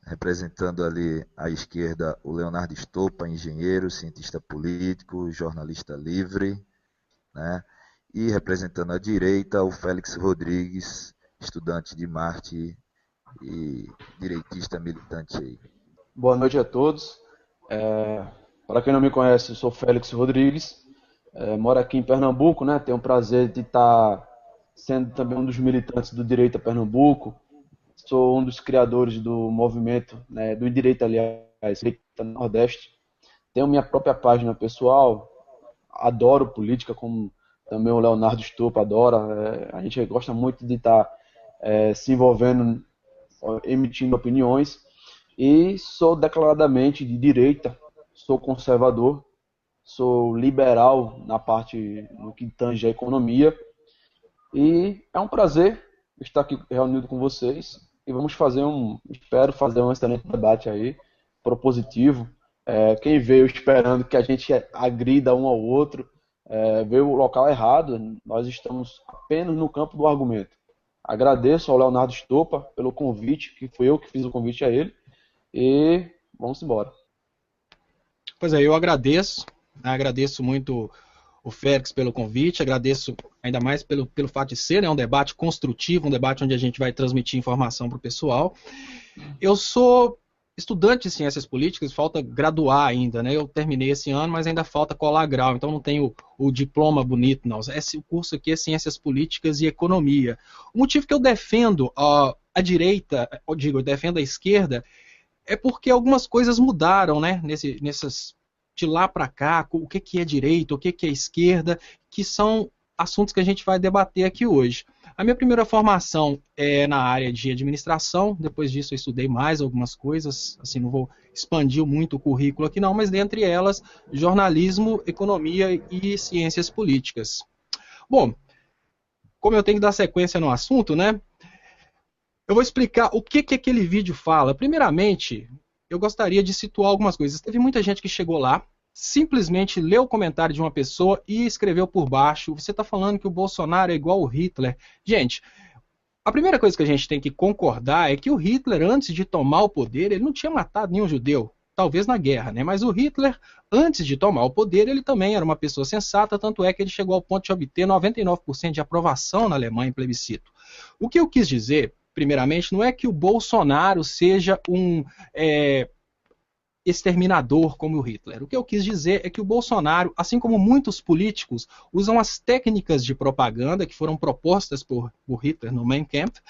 representando ali à esquerda o Leonardo Stoppa, engenheiro, cientista político, jornalista livre, né? E representando à direita o Félix Rodrigues, estudante de marketing e direitista militante aí. Boa noite a todos. Para quem não me conhece, eu sou Félix Rodrigues, moro aqui em Pernambuco, né? Tenho o prazer de estar sendo também um dos militantes do Direita Pernambuco. Sou um dos criadores do movimento, né, do Direita, aliás, Direita Nordeste. Tenho minha própria página pessoal, adoro política, como também o Leonardo Stolpa adora. A gente gosta muito de estar se envolvendo, emitindo opiniões. E sou declaradamente de direita, sou conservador, sou liberal na parte no que tange a economia. E é um prazer estar aqui reunido com vocês. E vamos fazer espero fazer um excelente debate aí, propositivo. Quem veio esperando que a gente agrida um ao outro, veio o local errado. Nós estamos apenas no campo do argumento. Agradeço ao Leonardo Stoppa pelo convite, que foi eu que fiz o convite a ele. E vamos embora. Pois é, eu agradeço muito o Félix pelo convite, agradeço ainda mais pelo fato de ser, né, um debate construtivo, um debate onde a gente vai transmitir informação para o pessoal. Eu sou estudante de ciências políticas, falta graduar ainda, né? Eu terminei esse ano, mas ainda falta colar grau, então não tenho o diploma bonito, não. O curso aqui é Ciências Políticas e Economia. O motivo que eu defendo a direita, eu defendo a esquerda, é porque algumas coisas mudaram, né? De lá para cá, o que é direita, o que é esquerda, que são assuntos que a gente vai debater aqui hoje. A minha primeira formação é na área de administração, depois disso eu estudei mais algumas coisas, assim, não vou expandir muito o currículo aqui não, mas dentre elas, jornalismo, economia e ciências políticas. Bom, como eu tenho que dar sequência no assunto, né? Eu vou explicar o que aquele vídeo fala. Primeiramente, eu gostaria de situar algumas coisas. Teve muita gente que chegou lá, simplesmente leu o comentário de uma pessoa e escreveu por baixo: você está falando que o Bolsonaro é igual o Hitler. Gente, a primeira coisa que a gente tem que concordar é que o Hitler, antes de tomar o poder, ele não tinha matado nenhum judeu. Talvez na guerra, né? Mas o Hitler, antes de tomar o poder, ele também era uma pessoa sensata, tanto é que ele chegou ao ponto de obter 99% de aprovação na Alemanha em plebiscito. O que eu quis dizer, primeiramente, não é que o Bolsonaro seja um exterminador como o Hitler. O que eu quis dizer é que o Bolsonaro, assim como muitos políticos, usam as técnicas de propaganda que foram propostas por Hitler no Mein Kampf,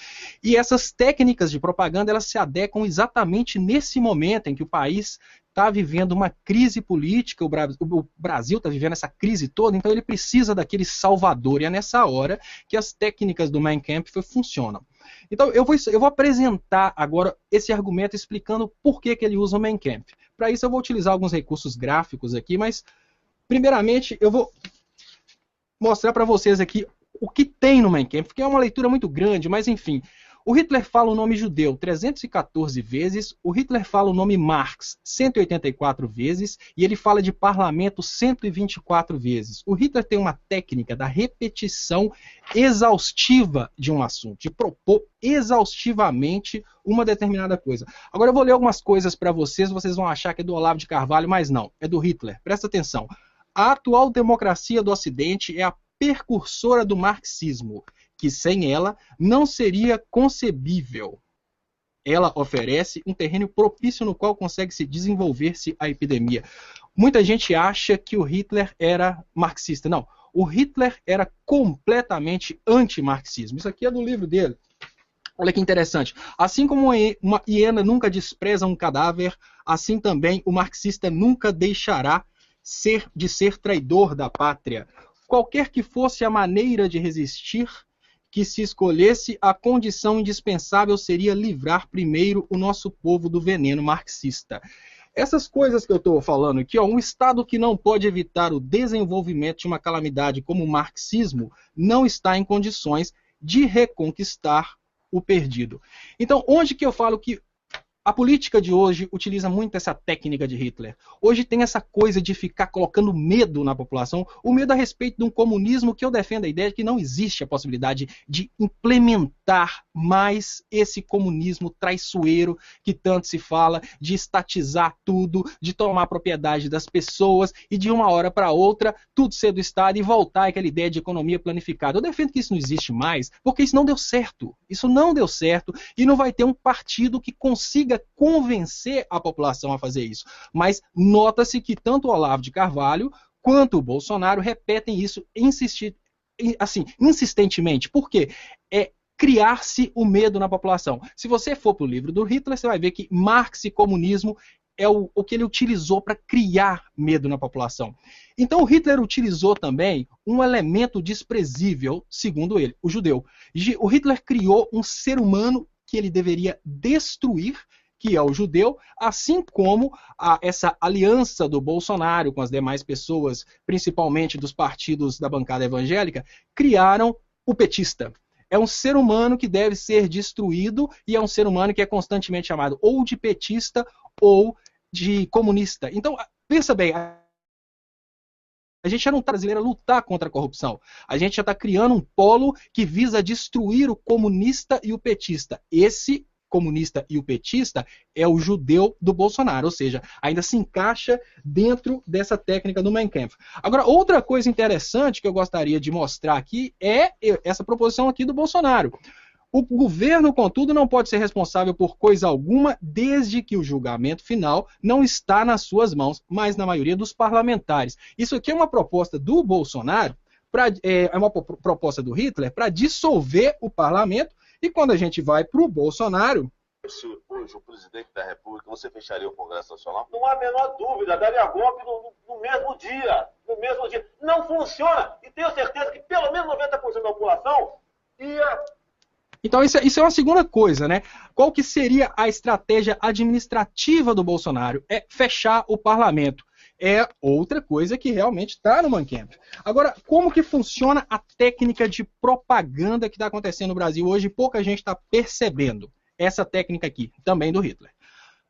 e essas técnicas de propaganda elas se adequam exatamente nesse momento em que o país está vivendo uma crise política, o Brasil está vivendo essa crise toda, então ele precisa daquele salvador, e é nessa hora que as técnicas do Mein Kampf funcionam. Então eu vou apresentar agora esse argumento explicando por que ele usa o Mein Kampf. Para isso eu vou utilizar alguns recursos gráficos aqui, mas primeiramente eu vou mostrar para vocês aqui o que tem no Mein Kampf, que é uma leitura muito grande, mas enfim. O Hitler fala o nome judeu 314 vezes, o Hitler fala o nome Marx 184 vezes, e ele fala de parlamento 124 vezes. O Hitler tem uma técnica da repetição exaustiva de um assunto, de propor exaustivamente uma determinada coisa. Agora eu vou ler algumas coisas para vocês vão achar que é do Olavo de Carvalho, mas não, é do Hitler. Presta atenção. A atual democracia do Ocidente é a precursora do marxismo, que sem ela não seria concebível. Ela oferece um terreno propício no qual consegue-se desenvolver-se a epidemia. Muita gente acha que o Hitler era marxista. Não, o Hitler era completamente anti-marxismo. Isso aqui é do livro dele. Olha que interessante. Assim como uma hiena nunca despreza um cadáver, assim também o marxista nunca deixará de ser traidor da pátria. Qualquer que fosse a maneira de resistir que se escolhesse, a condição indispensável seria livrar primeiro o nosso povo do veneno marxista. Essas coisas que eu estou falando aqui, um Estado que não pode evitar o desenvolvimento de uma calamidade como o marxismo, não está em condições de reconquistar o perdido. Então, onde que eu falo que A política de hoje utiliza muito essa técnica de Hitler. Hoje tem essa coisa de ficar colocando medo na população, o medo a respeito de um comunismo que eu defendo a ideia de que não existe a possibilidade de implementar mais esse comunismo traiçoeiro que tanto se fala, de estatizar tudo, de tomar propriedade das pessoas e de uma hora para outra tudo ser do Estado e voltar àquela ideia de economia planificada. Eu defendo que isso não existe mais, porque isso não deu certo. Isso não deu certo e não vai ter um partido que consiga convencer a população a fazer isso. Mas nota-se que tanto o Olavo de Carvalho quanto o Bolsonaro repetem isso insistentemente. Por quê? É criar-se o medo na população. Se você for para o livro do Hitler, você vai ver que Marx e comunismo é o que ele utilizou para criar medo na população. Então o Hitler utilizou também um elemento desprezível, segundo ele, o judeu. O Hitler criou um ser humano que ele deveria destruir, que é o judeu, assim como essa aliança do Bolsonaro com as demais pessoas, principalmente dos partidos da bancada evangélica, criaram o petista. É um ser humano que deve ser destruído e é um ser humano que é constantemente chamado ou de petista ou de comunista. Então, pensa bem, a gente já não está brasileiro a lutar contra a corrupção. A gente já está criando um polo que visa destruir o comunista e o petista. Esse comunista e o petista é o judeu do Bolsonaro, ou seja, ainda se encaixa dentro dessa técnica do Mein Kampf. Agora, outra coisa interessante que eu gostaria de mostrar aqui é essa proposição aqui do Bolsonaro. O governo, contudo, não pode ser responsável por coisa alguma desde que o julgamento final não está nas suas mãos, mas na maioria dos parlamentares. Isso aqui é uma proposta do Bolsonaro, é uma proposta do Hitler para dissolver o parlamento, e quando a gente vai para o Bolsonaro... Se hoje o presidente da República, você fecharia o Congresso Nacional? Não há a menor dúvida, daria golpe no mesmo dia. No mesmo dia. Não funciona, e tenho certeza que pelo menos 90% da população ia... Então isso é uma segunda coisa, né? Qual que seria a estratégia administrativa do Bolsonaro? É fechar o parlamento. É outra coisa que realmente está no Mein Kampf. Agora, como que funciona a técnica de propaganda que está acontecendo no Brasil hoje? Pouca gente está percebendo essa técnica aqui, também do Hitler.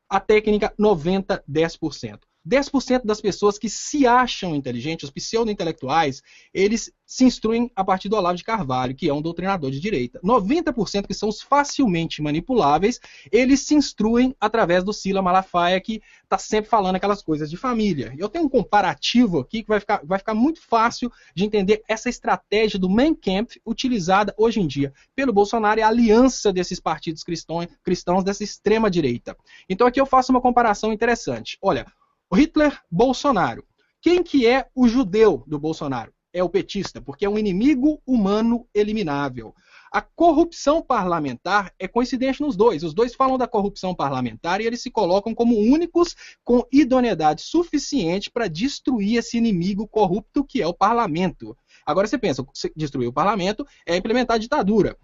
A técnica 90-10%. 10% das pessoas que se acham inteligentes, os pseudo-intelectuais, eles se instruem a partir do Olavo de Carvalho, que é um doutrinador de direita. 90% que são os facilmente manipuláveis, eles se instruem através do Sila Malafaia, que está sempre falando aquelas coisas de família. Eu tenho um comparativo aqui que vai ficar muito fácil de entender essa estratégia do Mein Kampf utilizada hoje em dia pelo Bolsonaro e a aliança desses partidos cristãos dessa extrema-direita. Então aqui eu faço uma comparação interessante. Olha, o Hitler, Bolsonaro. Quem que é o judeu do Bolsonaro? É o petista, porque é um inimigo humano eliminável. A corrupção parlamentar é coincidente nos dois. Os dois falam da corrupção parlamentar e eles se colocam como únicos com idoneidade suficiente para destruir esse inimigo corrupto que é o parlamento. Agora você pensa, destruir o parlamento é implementar a ditadura.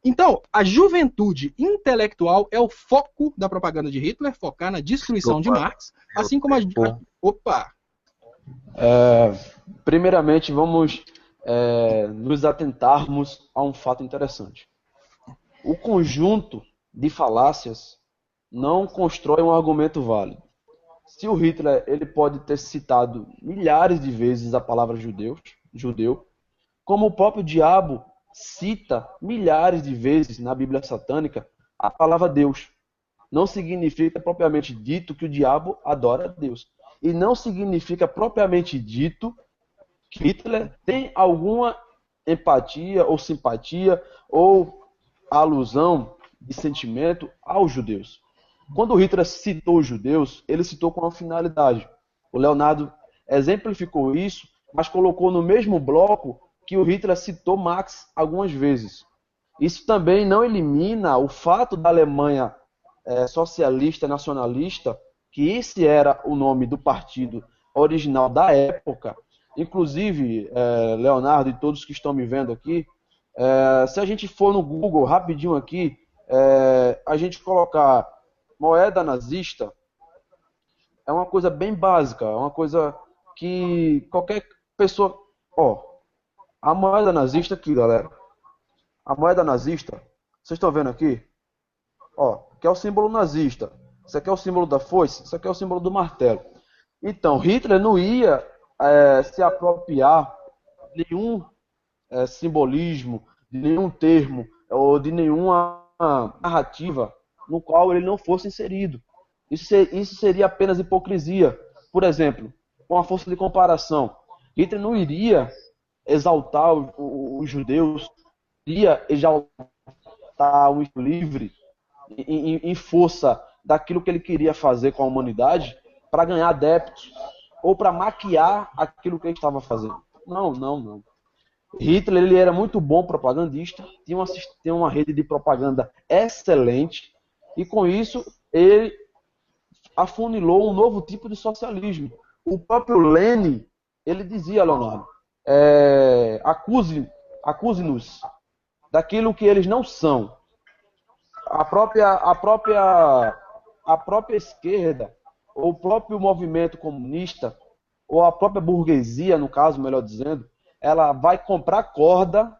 Então, a juventude intelectual é o foco da propaganda de Hitler, focar na destruição de Marx, assim como a... Opa! Primeiramente, vamos nos atentarmos a um fato interessante. O conjunto de falácias não constrói um argumento válido. Se o Hitler ele pode ter citado milhares de vezes a palavra judeu, como o próprio diabo cita milhares de vezes na Bíblia satânica a palavra Deus. Não significa propriamente dito que o diabo adora Deus. E não significa propriamente dito que Hitler tem alguma empatia ou simpatia ou alusão de sentimento aos judeus. Quando Hitler citou os judeus, ele citou com uma finalidade. O Leonardo exemplificou isso, mas colocou no mesmo bloco que o Hitler citou Marx algumas vezes. Isso também não elimina o fato da Alemanha socialista, nacionalista, que esse era o nome do partido original da época. Inclusive, Leonardo e todos que estão me vendo aqui, se a gente for no Google rapidinho aqui, a gente colocar moeda nazista, é uma coisa bem básica, é uma coisa que qualquer pessoa... A moeda nazista aqui, galera. A moeda nazista, vocês estão vendo aqui? Que é o símbolo nazista. Isso aqui é o símbolo da foice, isso aqui é o símbolo do martelo. Então, Hitler não ia se apropriar de nenhum simbolismo, de nenhum termo ou de nenhuma narrativa no qual ele não fosse inserido. Isso seria apenas hipocrisia. Por exemplo, com a força de comparação, Hitler não iria exaltar os judeus, iria exaltar o espírito livre em força daquilo que ele queria fazer com a humanidade para ganhar adeptos ou para maquiar aquilo que ele estava fazendo. Não. Hitler ele era muito bom propagandista, tinha uma rede de propaganda excelente e com isso ele afunilou um novo tipo de socialismo. O próprio Lenin, ele dizia, Leonardo, acuse-nos daquilo que eles não são. A própria esquerda, ou o próprio movimento comunista, ou a própria burguesia, no caso, melhor dizendo, ela vai comprar corda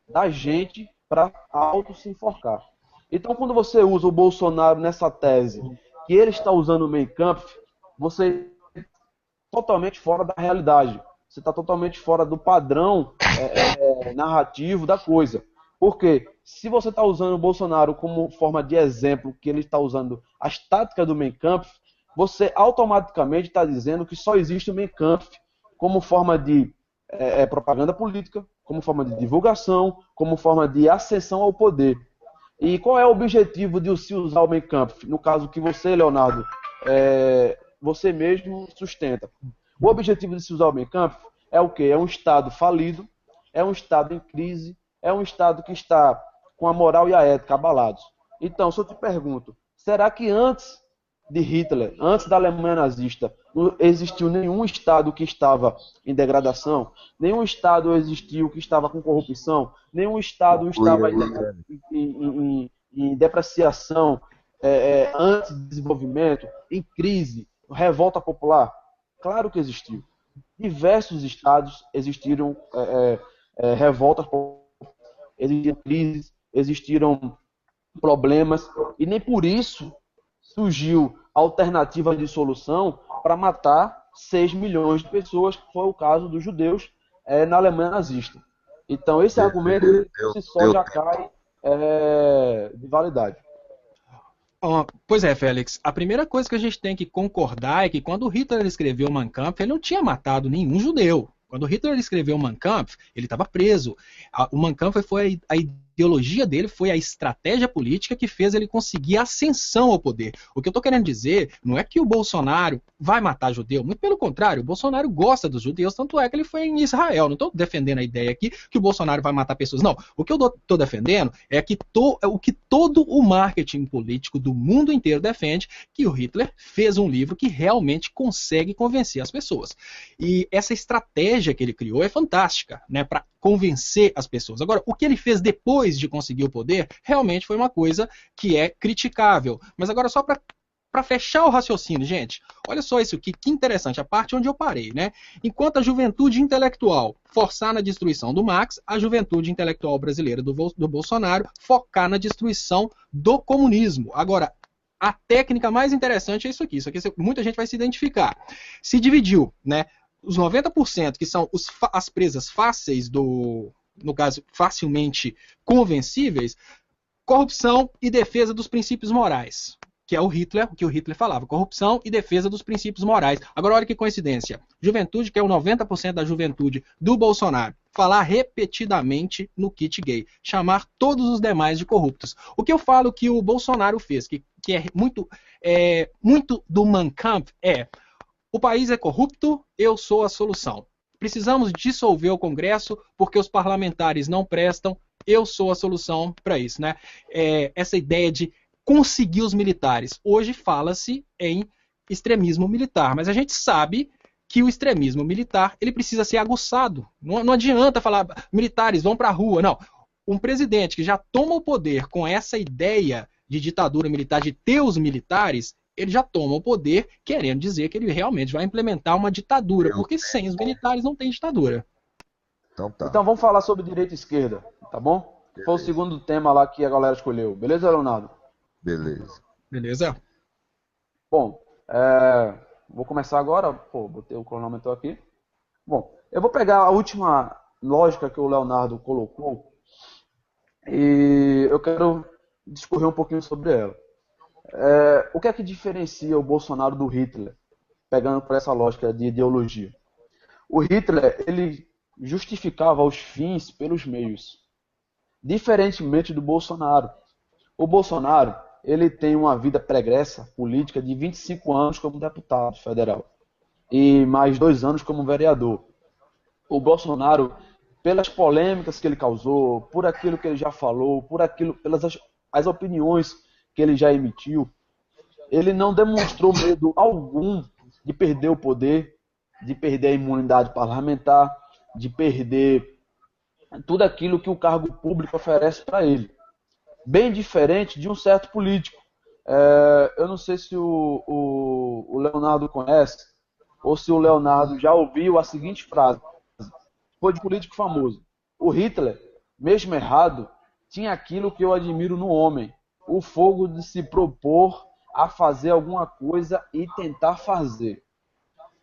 da gente para auto se enforcar. Então, quando você usa o Bolsonaro nessa tese, que ele está usando o Mein Kampf, você está totalmente fora da realidade. Você está totalmente fora do padrão narrativo da coisa. Porque se você está usando o Bolsonaro como forma de exemplo, que ele está usando as táticas do Mein Kampf, você automaticamente está dizendo que só existe o Mein Kampf como forma de propaganda política, como forma de divulgação, como forma de ascensão ao poder. E qual é o objetivo de se usar o Mein Kampf? No caso que você, Leonardo, você mesmo sustenta. O objetivo de se usar o Mein Kampf é o quê? É um Estado falido, é um Estado em crise, é um Estado que está com a moral e a ética abalados. Então, se eu te pergunto, será que antes de Hitler, antes da Alemanha nazista, não existiu nenhum Estado que estava em degradação? Nenhum Estado existiu que estava com corrupção? Nenhum Estado estava em depreciação, antes do desenvolvimento, em crise, revolta popular? Claro que existiu. Diversos estados existiram revoltas populares, existiram crises, existiram problemas, e nem por isso surgiu alternativa de solução para matar 6 milhões de pessoas, que foi o caso dos judeus na Alemanha nazista. Então, esse argumento, por si só, já cai de validade. Pois é, Félix. A primeira coisa que a gente tem que concordar é que quando Hitler escreveu Mein Kampf, ele não tinha matado nenhum judeu. Quando Hitler escreveu Mein Kampf, ele estava preso. O Mein Kampf foi a ideologia dele, foi a estratégia política que fez ele conseguir ascensão ao poder. O que eu estou querendo dizer não é que o Bolsonaro vai matar judeu, muito pelo contrário, o Bolsonaro gosta dos judeus, tanto é que ele foi em Israel. Não estou defendendo a ideia aqui que o Bolsonaro vai matar pessoas, não. O que eu estou defendendo é que o que todo o marketing político do mundo inteiro defende, que o Hitler fez um livro que realmente consegue convencer as pessoas. E essa estratégia que ele criou é fantástica, né, para convencer as pessoas. Agora, o que ele fez depois de conseguir o poder realmente foi uma coisa que é criticável. Mas agora, só para fechar o raciocínio, gente, olha só isso aqui, que interessante, a parte onde eu parei, né? Enquanto a juventude intelectual forçar na destruição do Marx, a juventude intelectual brasileira do Bolsonaro focar na destruição do comunismo. Agora, a técnica mais interessante é isso aqui muita gente vai se identificar. Se dividiu, né? Os 90% que são as presas fáceis no caso, facilmente convencíveis, corrupção e defesa dos princípios morais, que é o que o Hitler falava, corrupção e defesa dos princípios morais. Agora, olha que coincidência, juventude, que é o 90% da juventude do Bolsonaro, falar repetidamente no kit gay, chamar todos os demais de corruptos. O que eu falo que o Bolsonaro fez, que é muito do Mein Kampf, o país é corrupto, eu sou a solução. Precisamos dissolver o Congresso porque os parlamentares não prestam, eu sou a solução para isso, né? Essa ideia de conseguir os militares. Hoje fala-se em extremismo militar, mas a gente sabe que o extremismo militar ele precisa ser aguçado. Não adianta falar militares vão para a rua, não. Um presidente que já toma o poder com essa ideia de ditadura militar, de ter os militares, ele já toma o poder querendo dizer que ele realmente vai implementar uma ditadura, porque sem os militares não tem ditadura. Então vamos falar sobre direita e esquerda, tá bom? Foi o segundo tema lá que a galera escolheu. Beleza, Leonardo? Beleza. Beleza? Bom, vou começar agora. Pô, botei o cronômetro aqui. Bom, eu vou pegar a última lógica que o Leonardo colocou e eu quero discorrer um pouquinho sobre ela. O que é que diferencia o Bolsonaro do Hitler, pegando por essa lógica de ideologia? O Hitler, ele justificava os fins pelos meios, diferentemente do Bolsonaro. O Bolsonaro, ele tem uma vida pregressa política de 25 anos como deputado federal e mais 2 anos como vereador. O Bolsonaro, pelas polêmicas que ele causou, por aquilo que ele já falou, pelas as opiniões que ele já emitiu, ele não demonstrou medo algum de perder o poder, de perder a imunidade parlamentar, de perder tudo aquilo que o cargo público oferece para ele. Bem diferente de um certo político. Eu não sei se o Leonardo conhece, ou se o Leonardo já ouviu a seguinte frase. Foi de político famoso. O Hitler, mesmo errado, tinha aquilo que eu admiro no homem, o fogo de se propor a fazer alguma coisa e tentar fazer.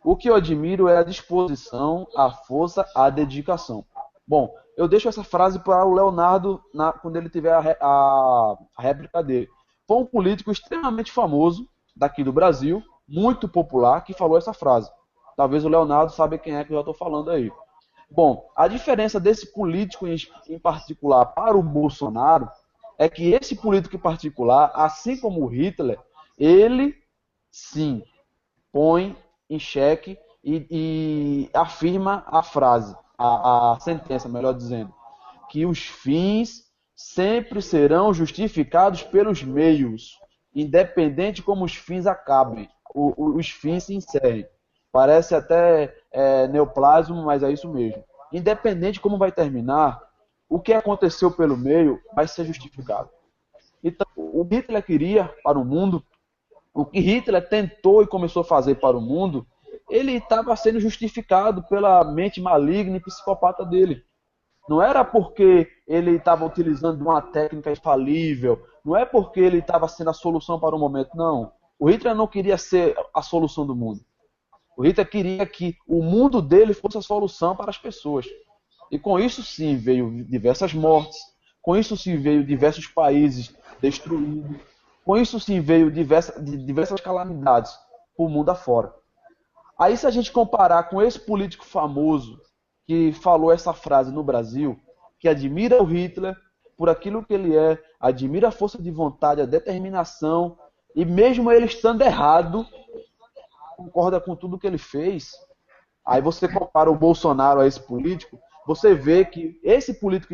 O que eu admiro é a disposição, a força, a dedicação. Bom, eu deixo essa frase para o Leonardo quando ele tiver a réplica dele. Foi um político extremamente famoso daqui do Brasil, muito popular, que falou essa frase. Talvez o Leonardo saiba quem é que eu já estou falando aí. Bom, a diferença desse político em particular para o Bolsonaro é que esse político em particular, assim como o Hitler, ele sim põe em xeque e afirma a frase, a sentença, melhor dizendo, que os fins sempre serão justificados pelos meios, independente como os fins acabem, os fins se encerrem. Parece até neoplasmo, mas é isso mesmo. Independente de como vai terminar, o que aconteceu pelo meio vai ser justificado. Então, o que Hitler queria para o mundo, o que Hitler tentou e começou a fazer para o mundo, ele estava sendo justificado pela mente maligna e psicopata dele. Não era porque ele estava utilizando uma técnica infalível, não é porque ele estava sendo a solução para o momento, não. O Hitler não queria ser a solução do mundo. O Hitler queria que o mundo dele fosse a solução para as pessoas. E com isso sim veio diversas mortes, com isso sim veio diversos países destruídos, com isso sim veio diversas calamidades para o mundo afora. Aí se a gente comparar com esse político famoso que falou essa frase no Brasil, que admira o Hitler por aquilo que ele é, admira a força de vontade, a determinação, e mesmo ele estando errado, concorda com tudo que ele fez. Aí você compara o Bolsonaro a esse político, você vê que esse político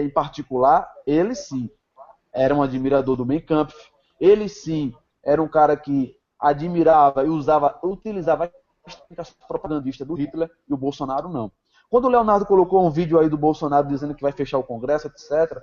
em particular, ele sim era um admirador do Mein Kampf, ele sim era um cara que admirava e utilizava as técnicas propagandistas do Hitler, e o Bolsonaro não. Quando o Leonardo colocou um vídeo aí do Bolsonaro dizendo que vai fechar o Congresso, etc.,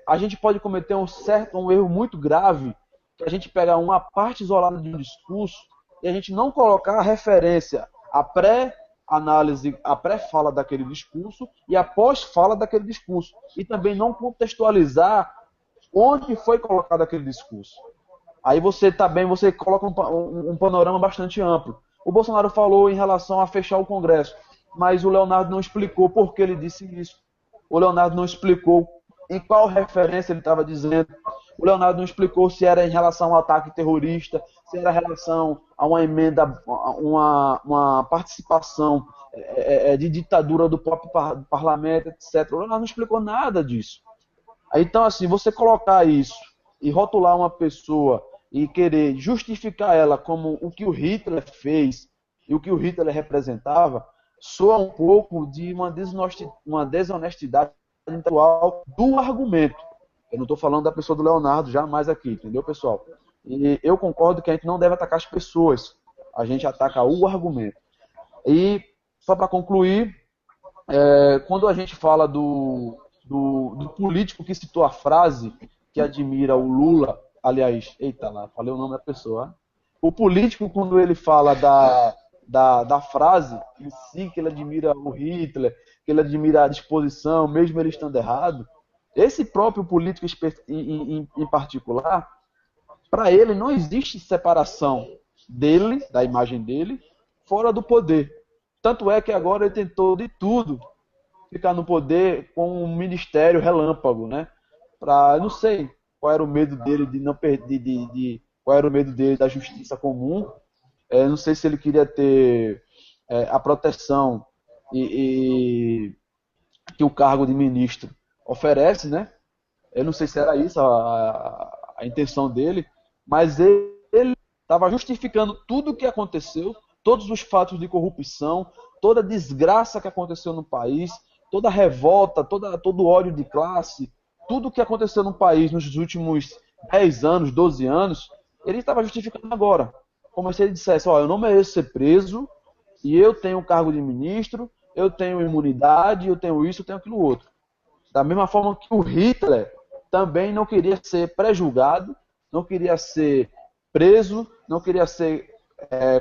a gente pode cometer um erro muito grave, que a gente pegar uma parte isolada de um discurso e a gente não colocar a referência, a pré-análise, a pré-fala daquele discurso e a pós-fala daquele discurso. E também não contextualizar onde foi colocado aquele discurso. Aí você coloca um panorama bastante amplo. O Bolsonaro falou em relação a fechar o Congresso, mas o Leonardo não explicou por que ele disse isso. O Leonardo não explicou em qual referência ele estava dizendo. O Leonardo não explicou se era em relação ao ataque terrorista, se era em relação a uma emenda, uma participação de ditadura do próprio parlamento, etc. O Leonardo não explicou nada disso. Então, assim, você colocar isso e rotular uma pessoa e querer justificar ela como o que o Hitler fez e o que o Hitler representava, soa um pouco de uma desonestidade intelectual do argumento. Eu não estou falando da pessoa do Leonardo jamais aqui, entendeu, pessoal? E eu concordo que a gente não deve atacar as pessoas, a gente ataca o argumento. E, só para concluir, quando a gente fala do político que citou a frase, que admira o Lula, aliás, eita lá, falei o nome da pessoa. O político, quando ele fala da frase em si, que ele admira o Hitler, que ele admira a disposição, mesmo ele estando errado, esse próprio político em particular, para ele não existe separação dele, da imagem dele, fora do poder. Tanto é que agora ele tentou de tudo ficar no poder com um ministério relâmpago, né? Eu não sei qual era o medo dele de não perder, qual era o medo dele da justiça comum. Não sei se ele queria ter a proteção que o cargo de ministro oferece, né? Eu não sei se era isso a intenção dele, mas ele estava justificando tudo o que aconteceu, todos os fatos de corrupção, toda a desgraça que aconteceu no país, toda a revolta, todo o ódio de classe, tudo o que aconteceu no país nos últimos 10 anos, 12 anos, ele estava justificando agora. Como se ele dissesse, eu não mereço ser preso, e eu tenho o cargo de ministro, eu tenho imunidade, eu tenho isso, eu tenho aquilo outro. Da mesma forma que o Hitler também não queria ser pré-julgado, não queria ser preso, não queria ser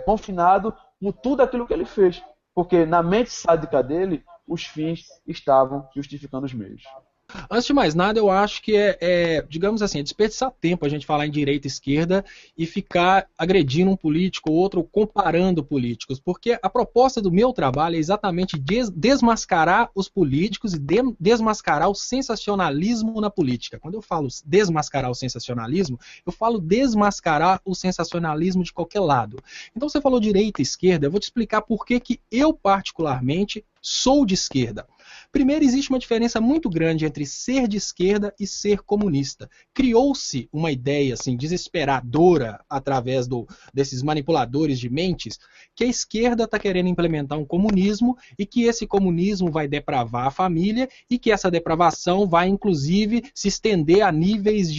confinado por tudo aquilo que ele fez. Porque na mente sádica dele, os fins estavam justificando os meios. Antes de mais nada, eu acho que digamos assim, desperdiçar tempo a gente falar em direita e esquerda e ficar agredindo um político ou outro, comparando políticos, porque a proposta do meu trabalho é exatamente desmascarar os políticos e desmascarar o sensacionalismo na política. Quando eu falo desmascarar o sensacionalismo, eu falo desmascarar o sensacionalismo de qualquer lado. Então você falou direita e esquerda, eu vou te explicar por que eu particularmente sou de esquerda. Primeiro, existe uma diferença muito grande entre ser de esquerda e ser comunista. Criou-se uma ideia assim, desesperadora através desses manipuladores de mentes que a esquerda está querendo implementar um comunismo e que esse comunismo vai depravar a família e que essa depravação vai, inclusive, se estender a níveis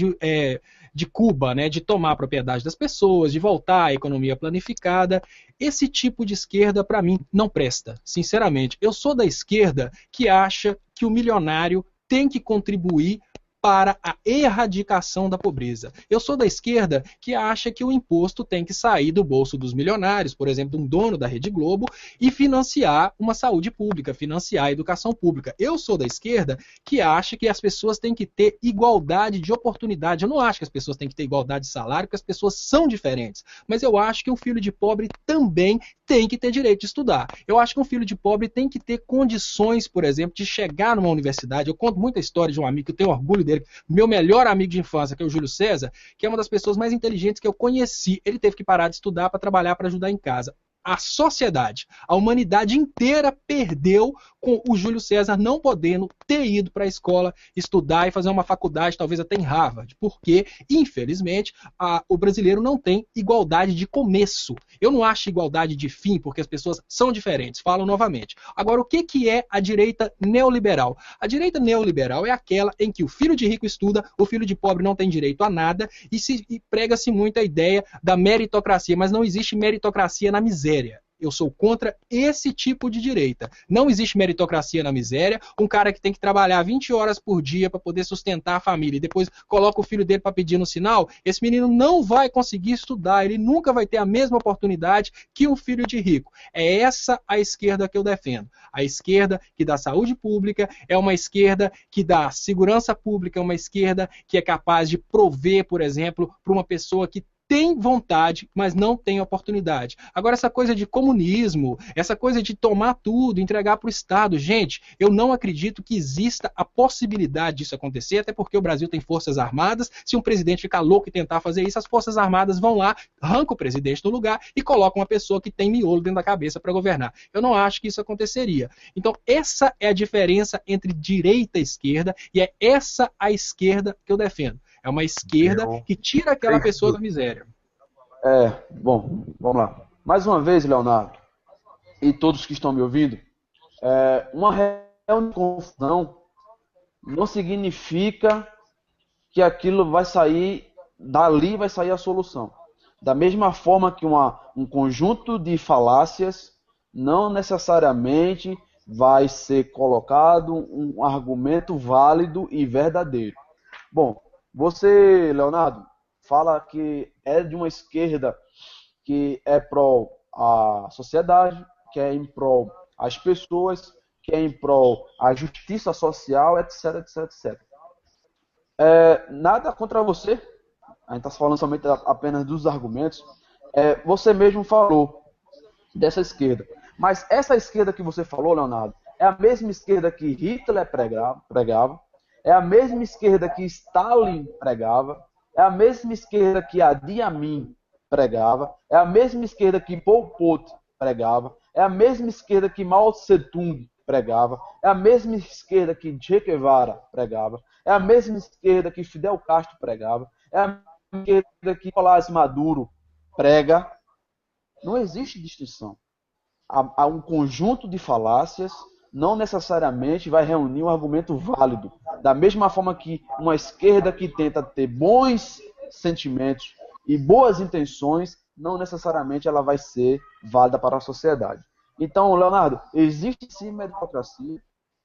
de Cuba, né, de tomar a propriedade das pessoas, de voltar à economia planificada. Esse tipo de esquerda, para mim, não presta, sinceramente. Eu sou da esquerda que acha que o milionário tem que contribuir para a erradicação da pobreza. Eu sou da esquerda que acha que o imposto tem que sair do bolso dos milionários, por exemplo, de um dono da Rede Globo, e financiar uma saúde pública, financiar a educação pública. Eu sou da esquerda que acha que as pessoas têm que ter igualdade de oportunidade. Eu não acho que as pessoas têm que ter igualdade de salário, porque as pessoas são diferentes. Mas eu acho que um filho de pobre também tem que ter direito de estudar. Eu acho que um filho de pobre tem que ter condições, por exemplo, de chegar numa universidade. Eu conto muita história de um amigo que eu tenho orgulho dele, meu melhor amigo de infância, que é o Júlio César, que é uma das pessoas mais inteligentes que eu conheci. Ele teve que parar de estudar para trabalhar, para ajudar em casa. A sociedade, a humanidade inteira perdeu com o Júlio César não podendo ter ido para a escola estudar e fazer uma faculdade, talvez até em Harvard, porque, infelizmente, o brasileiro não tem igualdade de começo. Eu não acho igualdade de fim, porque as pessoas são diferentes, falo novamente. Agora, o que é a direita neoliberal? A direita neoliberal é aquela em que o filho de rico estuda, o filho de pobre não tem direito a nada, e prega-se muito a ideia da meritocracia, mas não existe meritocracia na miséria. Eu sou contra esse tipo de direita. Não existe meritocracia na miséria. Um cara que tem que trabalhar 20 horas por dia para poder sustentar a família e depois coloca o filho dele para pedir no sinal, esse menino não vai conseguir estudar, ele nunca vai ter a mesma oportunidade que um filho de rico. É essa a esquerda que eu defendo. A esquerda que dá saúde pública, é uma esquerda que dá segurança pública, é uma esquerda que é capaz de prover, por exemplo, para uma pessoa que tem vontade, mas não tem oportunidade. Agora, essa coisa de comunismo, essa coisa de tomar tudo, entregar para o Estado, gente, eu não acredito que exista a possibilidade disso acontecer, até porque o Brasil tem forças armadas. Se um presidente ficar louco e tentar fazer isso, as forças armadas vão lá, arrancam o presidente do lugar e colocam uma pessoa que tem miolo dentro da cabeça para governar. Eu não acho que isso aconteceria. Então, essa é a diferença entre direita e esquerda, e é essa a esquerda que eu defendo. É uma esquerda que tira aquela pessoa da miséria. Bom, vamos lá. Mais uma vez, Leonardo, e todos que estão me ouvindo, uma reunião de confusão não significa que aquilo vai sair, dali vai sair a solução. Da mesma forma que um conjunto de falácias não necessariamente vai ser colocado um argumento válido e verdadeiro. Bom, você, Leonardo, fala que é de uma esquerda que é pró a sociedade, que é em pró as pessoas, que é em pró a justiça social, etc, etc, etc. Nada contra você, a gente está falando somente apenas dos argumentos, você mesmo falou dessa esquerda. Mas essa esquerda que você falou, Leonardo, é a mesma esquerda que Hitler pregava, é a mesma esquerda que Stalin pregava, é a mesma esquerda que Idi Amin pregava, é a mesma esquerda que Pol Pot pregava, é a mesma esquerda que Mao Tse-tung pregava, é a mesma esquerda que Che Guevara pregava, é a mesma esquerda que Fidel Castro pregava, é a mesma esquerda que Nicolás Maduro prega. Não existe distinção. Há um conjunto de falácias, não necessariamente vai reunir um argumento válido. Da mesma forma que uma esquerda que tenta ter bons sentimentos e boas intenções, não necessariamente ela vai ser válida para a sociedade. Então, Leonardo, existe sim meritocracia,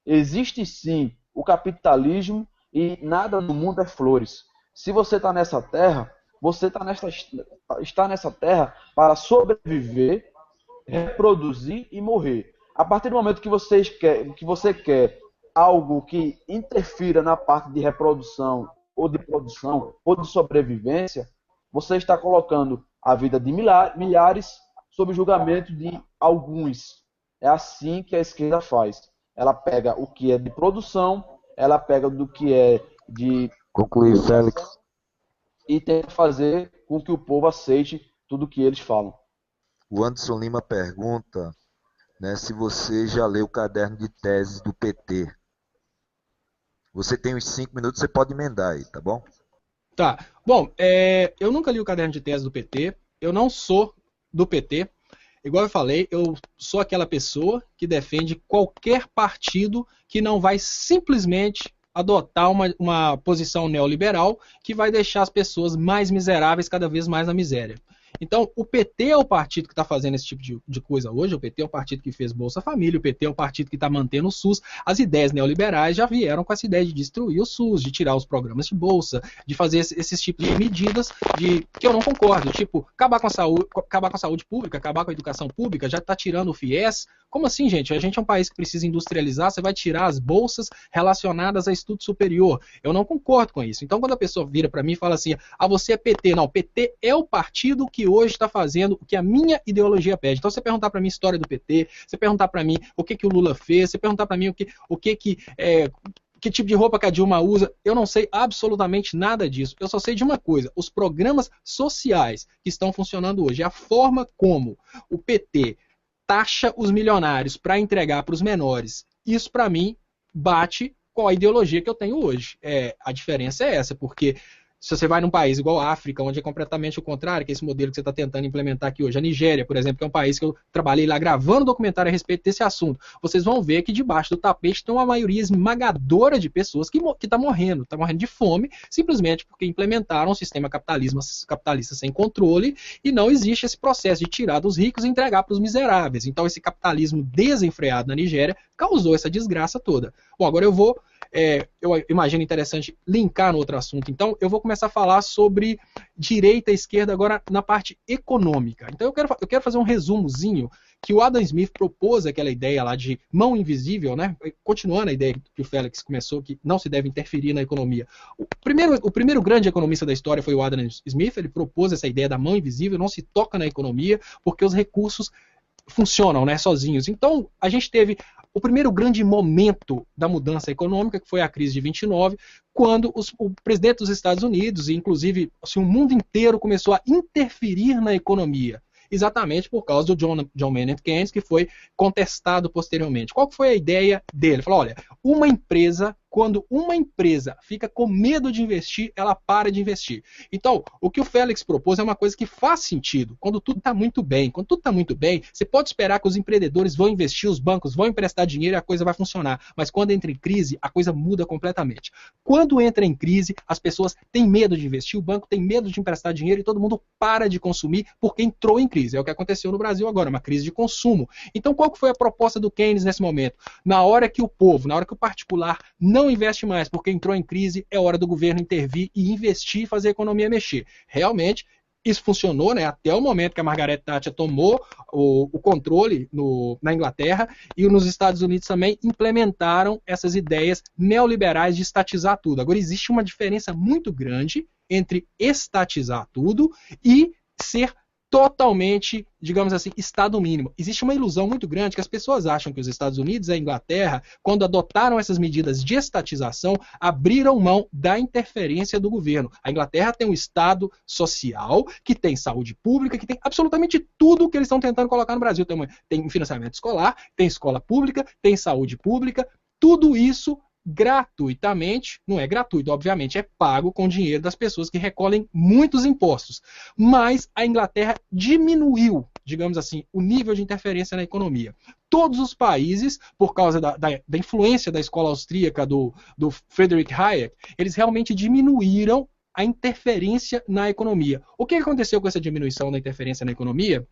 existe sim o capitalismo e nada no mundo é flores. Se você está nessa terra, você está nessa terra para sobreviver, reproduzir e morrer. A partir do momento que você quer algo que interfira na parte de reprodução ou de produção ou de sobrevivência, você está colocando a vida de milhares sob julgamento de alguns. É assim que a esquerda faz. Ela pega o que é de produção, ela pega do que é de... Concluir, Félix. E tenta fazer com que o povo aceite tudo o que eles falam. O Anderson Lima pergunta, né, se você já leu o caderno de teses do PT. Você tem uns 5 minutos, você pode emendar aí, tá bom? Tá. Bom, eu nunca li o caderno de teses do PT. Eu não sou do PT. Igual eu falei, eu sou aquela pessoa que defende qualquer partido que não vai simplesmente adotar uma posição neoliberal que vai deixar as pessoas mais miseráveis cada vez mais na miséria. Então, o PT é o partido que está fazendo esse tipo de coisa hoje, o PT é o partido que fez Bolsa Família, o PT é o partido que está mantendo o SUS. As ideias neoliberais já vieram com essa ideia de destruir o SUS, de tirar os programas de bolsa, de fazer esses tipos de medidas que eu não concordo, tipo, acabar com a saúde pública, acabar com a educação pública, já está tirando o FIES. Como assim, gente? A gente é um país que precisa industrializar, você vai tirar as bolsas relacionadas a estudo superior. Eu não concordo com isso. Então, quando a pessoa vira para mim e fala assim, você é PT. Não, PT é o partido que hoje está fazendo o que a minha ideologia pede. Então, você perguntar para mim a história do PT, você perguntar para mim o que o Lula fez, você perguntar para mim que tipo de roupa que a Dilma usa, eu não sei absolutamente nada disso. Eu só sei de uma coisa, os programas sociais que estão funcionando hoje, a forma como o PT taxa os milionários para entregar para os menores, isso para mim bate com a ideologia que eu tenho hoje. A diferença é essa, porque se você vai num país igual a África, onde é completamente o contrário, que é esse modelo que você está tentando implementar aqui hoje, a Nigéria, por exemplo, que é um país que eu trabalhei lá gravando documentário a respeito desse assunto, vocês vão ver que debaixo do tapete tem uma maioria esmagadora de pessoas que está morrendo de fome, simplesmente porque implementaram um sistema capitalista sem controle e não existe esse processo de tirar dos ricos e entregar para os miseráveis. Então esse capitalismo desenfreado na Nigéria causou essa desgraça toda. Bom, agora eu imagino interessante linkar no outro assunto. Então, eu vou começar a falar sobre direita e esquerda agora na parte econômica. Então, eu quero fazer um resumozinho que o Adam Smith propôs aquela ideia lá de mão invisível, né? Continuando a ideia que o Félix começou, que não se deve interferir na economia. O primeiro grande economista da história foi o Adam Smith. Ele propôs essa ideia da mão invisível, não se toca na economia, porque os recursos funcionam, né, sozinhos. Então, a gente teve o primeiro grande momento da mudança econômica, que foi a crise de 29, quando o presidente dos Estados Unidos, e inclusive assim, o mundo inteiro começou a interferir na economia, exatamente por causa do John Maynard Keynes, que foi contestado posteriormente. Qual foi a ideia dele? Ele falou, olha, quando uma empresa fica com medo de investir, ela para de investir. Então, o que o Félix propôs é uma coisa que faz sentido. Quando tudo está muito bem, você pode esperar que os empreendedores vão investir, os bancos vão emprestar dinheiro e a coisa vai funcionar. Mas quando entra em crise, a coisa muda completamente. Quando entra em crise, as pessoas têm medo de investir, o banco tem medo de emprestar dinheiro e todo mundo para de consumir porque entrou em crise. É o que aconteceu no Brasil agora, uma crise de consumo. Então, qual que foi a proposta do Keynes nesse momento? Na hora que o particular não investe mais porque entrou em crise, é hora do governo intervir e investir e fazer a economia mexer. Realmente, isso funcionou, né, até o momento que a Margaret Thatcher tomou o controle na Inglaterra, e nos Estados Unidos também implementaram essas ideias neoliberais de estatizar tudo. Agora, existe uma diferença muito grande entre estatizar tudo e ser totalmente, digamos assim, Estado mínimo. Existe uma ilusão muito grande que as pessoas acham que os Estados Unidos e a Inglaterra, quando adotaram essas medidas de estatização, abriram mão da interferência do governo. A Inglaterra tem um Estado social, que tem saúde pública, que tem absolutamente tudo que eles estão tentando colocar no Brasil. Tem financiamento escolar, tem escola pública, tem saúde pública, tudo isso gratuitamente, não é gratuito, obviamente, é pago com dinheiro das pessoas que recolhem muitos impostos. Mas a Inglaterra diminuiu, digamos assim, o nível de interferência na economia. Todos os países, por causa da influência da escola austríaca do Friedrich Hayek, eles realmente diminuíram a interferência na economia. O que aconteceu com essa diminuição da interferência na economia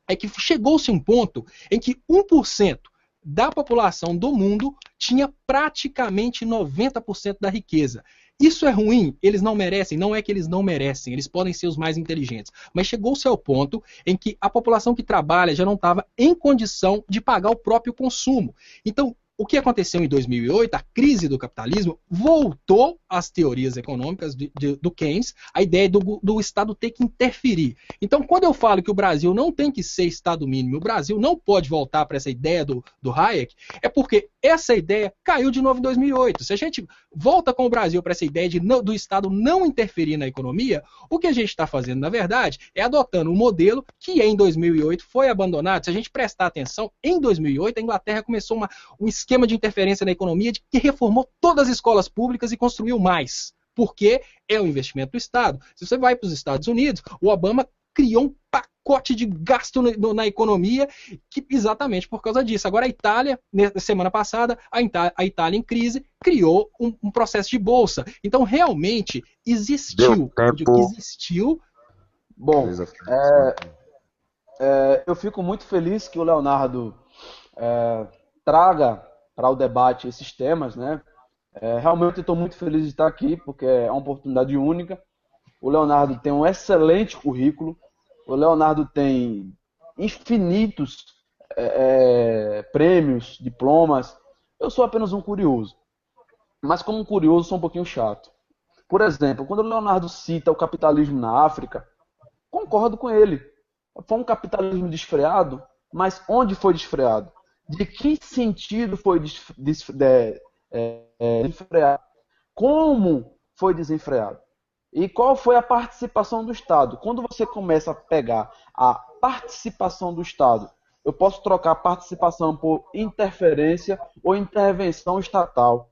é que chegou-se um ponto em que 1% da população do mundo tinha praticamente 90% da riqueza. Isso é ruim? Eles não merecem? Não é que eles não merecem, eles podem ser os mais inteligentes. Mas chegou-se ao ponto em que a população que trabalha já não estava em condição de pagar o próprio consumo. Então, o que aconteceu em 2008, a crise do capitalismo, voltou às teorias econômicas do Keynes, a ideia do Estado ter que interferir. Então, quando eu falo que o Brasil não tem que ser Estado mínimo, o Brasil não pode voltar para essa ideia do Hayek, é porque essa ideia caiu de novo em 2008. Se a gente volta com o Brasil para essa ideia do Estado não interferir na economia, o que a gente está fazendo, na verdade, é adotando um modelo que em 2008 foi abandonado. Se a gente prestar atenção, em 2008 a Inglaterra começou um esquema de interferência na economia que reformou todas as escolas públicas e construiu mais. Porque é o investimento do Estado. Se você vai para os Estados Unidos, o Obama criou um pacote de gasto na economia exatamente por causa disso. Agora a Itália, na semana passada, a Itália em crise, criou um processo de bolsa. Então realmente existiu. Existiu. Bom, eu fico muito feliz que o Leonardo traga para o debate esses temas, né? Realmente estou muito feliz de estar aqui, porque é uma oportunidade única. O Leonardo tem um excelente currículo. O Leonardo tem infinitos prêmios, diplomas. Eu sou apenas um curioso. Mas como curioso, sou um pouquinho chato. Por exemplo, quando o Leonardo cita o capitalismo na África, concordo com ele. Foi um capitalismo desfreado, mas onde foi desfreado? De que sentido foi desenfreado? Como foi desenfreado? E qual foi a participação do Estado? Quando você começa a pegar a participação do Estado, eu posso trocar participação por interferência ou intervenção estatal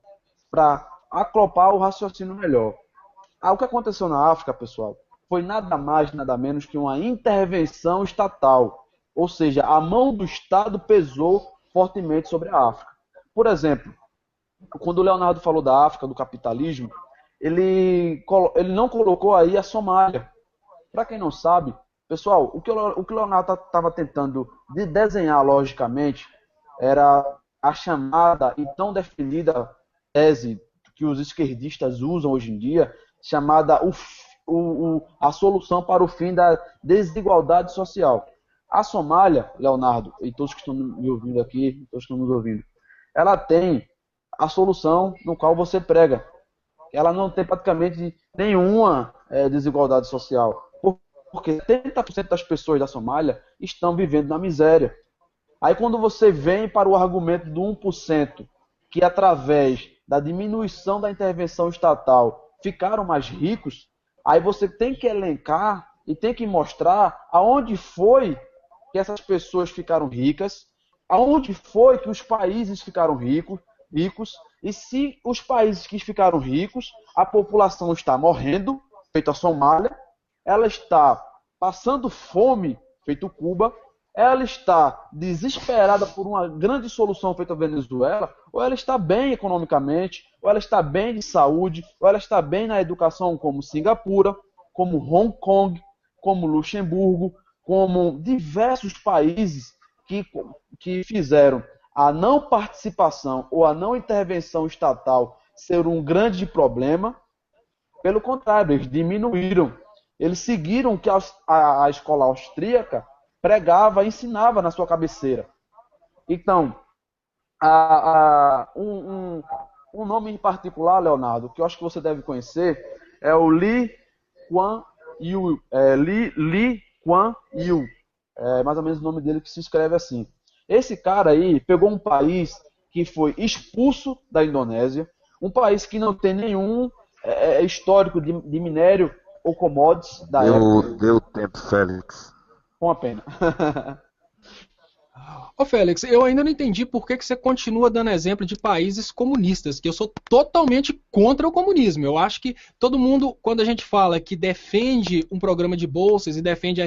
para acoplar o raciocínio melhor. O que aconteceu na África, pessoal, foi nada mais, nada menos que uma intervenção estatal. Ou seja, a mão do Estado pesou fortemente sobre a África. Por exemplo, quando o Leonardo falou da África, do capitalismo, ele não colocou aí a Somália. Para quem não sabe, pessoal, o que o Leonardo estava tentando desenhar logicamente era a chamada e tão definida tese que os esquerdistas usam hoje em dia, chamada a solução para o fim da desigualdade social. A Somália, Leonardo, e todos que estão me ouvindo aqui, todos que estão nos ouvindo, ela tem a solução no qual você prega. Ela não tem praticamente nenhuma desigualdade social. Porque 70% das pessoas da Somália estão vivendo na miséria. Aí quando você vem para o argumento do 1%, que através da diminuição da intervenção estatal ficaram mais ricos, aí você tem que elencar e tem que mostrar aonde foi que essas pessoas ficaram ricas, aonde foi que os países ficaram ricos, e se os países que ficaram ricos, a população está morrendo, feito a Somália, ela está passando fome, feito Cuba, ela está desesperada por uma grande solução feita a Venezuela, ou ela está bem economicamente, ou ela está bem de saúde, ou ela está bem na educação, como Singapura, como Hong Kong, como Luxemburgo, como diversos países que fizeram a não participação ou a não intervenção estatal ser um grande problema. Pelo contrário, eles diminuíram. Eles seguiram o que a escola austríaca pregava, ensinava na sua cabeceira. Então, um nome em particular, Leonardo, que eu acho que você deve conhecer, é o Lee Kuan Yew, Lee Kuan Yew, é mais ou menos o nome dele que se escreve assim. Esse cara aí pegou um país que foi expulso da Indonésia, um país que não tem nenhum histórico de minério ou commodities da época. Deu tempo, Félix. Com a pena. Ô Félix, eu ainda não entendi por que você continua dando exemplo de países comunistas, que eu sou totalmente contra o comunismo. Eu acho que todo mundo, quando a gente fala que defende um programa de bolsas e defende a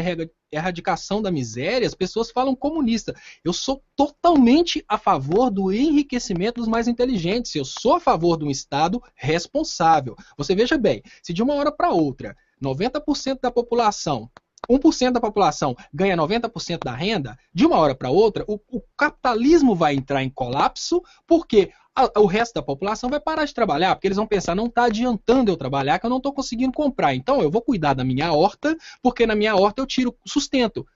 erradicação da miséria, as pessoas falam comunista. Eu sou totalmente a favor do enriquecimento dos mais inteligentes. Eu sou a favor de um Estado responsável. Você veja bem, se de uma hora para outra, 90% da população 1% da população ganha 90% da renda, de uma hora para outra, o capitalismo vai entrar em colapso, porque o resto da população vai parar de trabalhar, porque eles vão pensar, não está adiantando eu trabalhar, que eu não estou conseguindo comprar. Então eu vou cuidar da minha horta, porque na minha horta eu tiro sustento.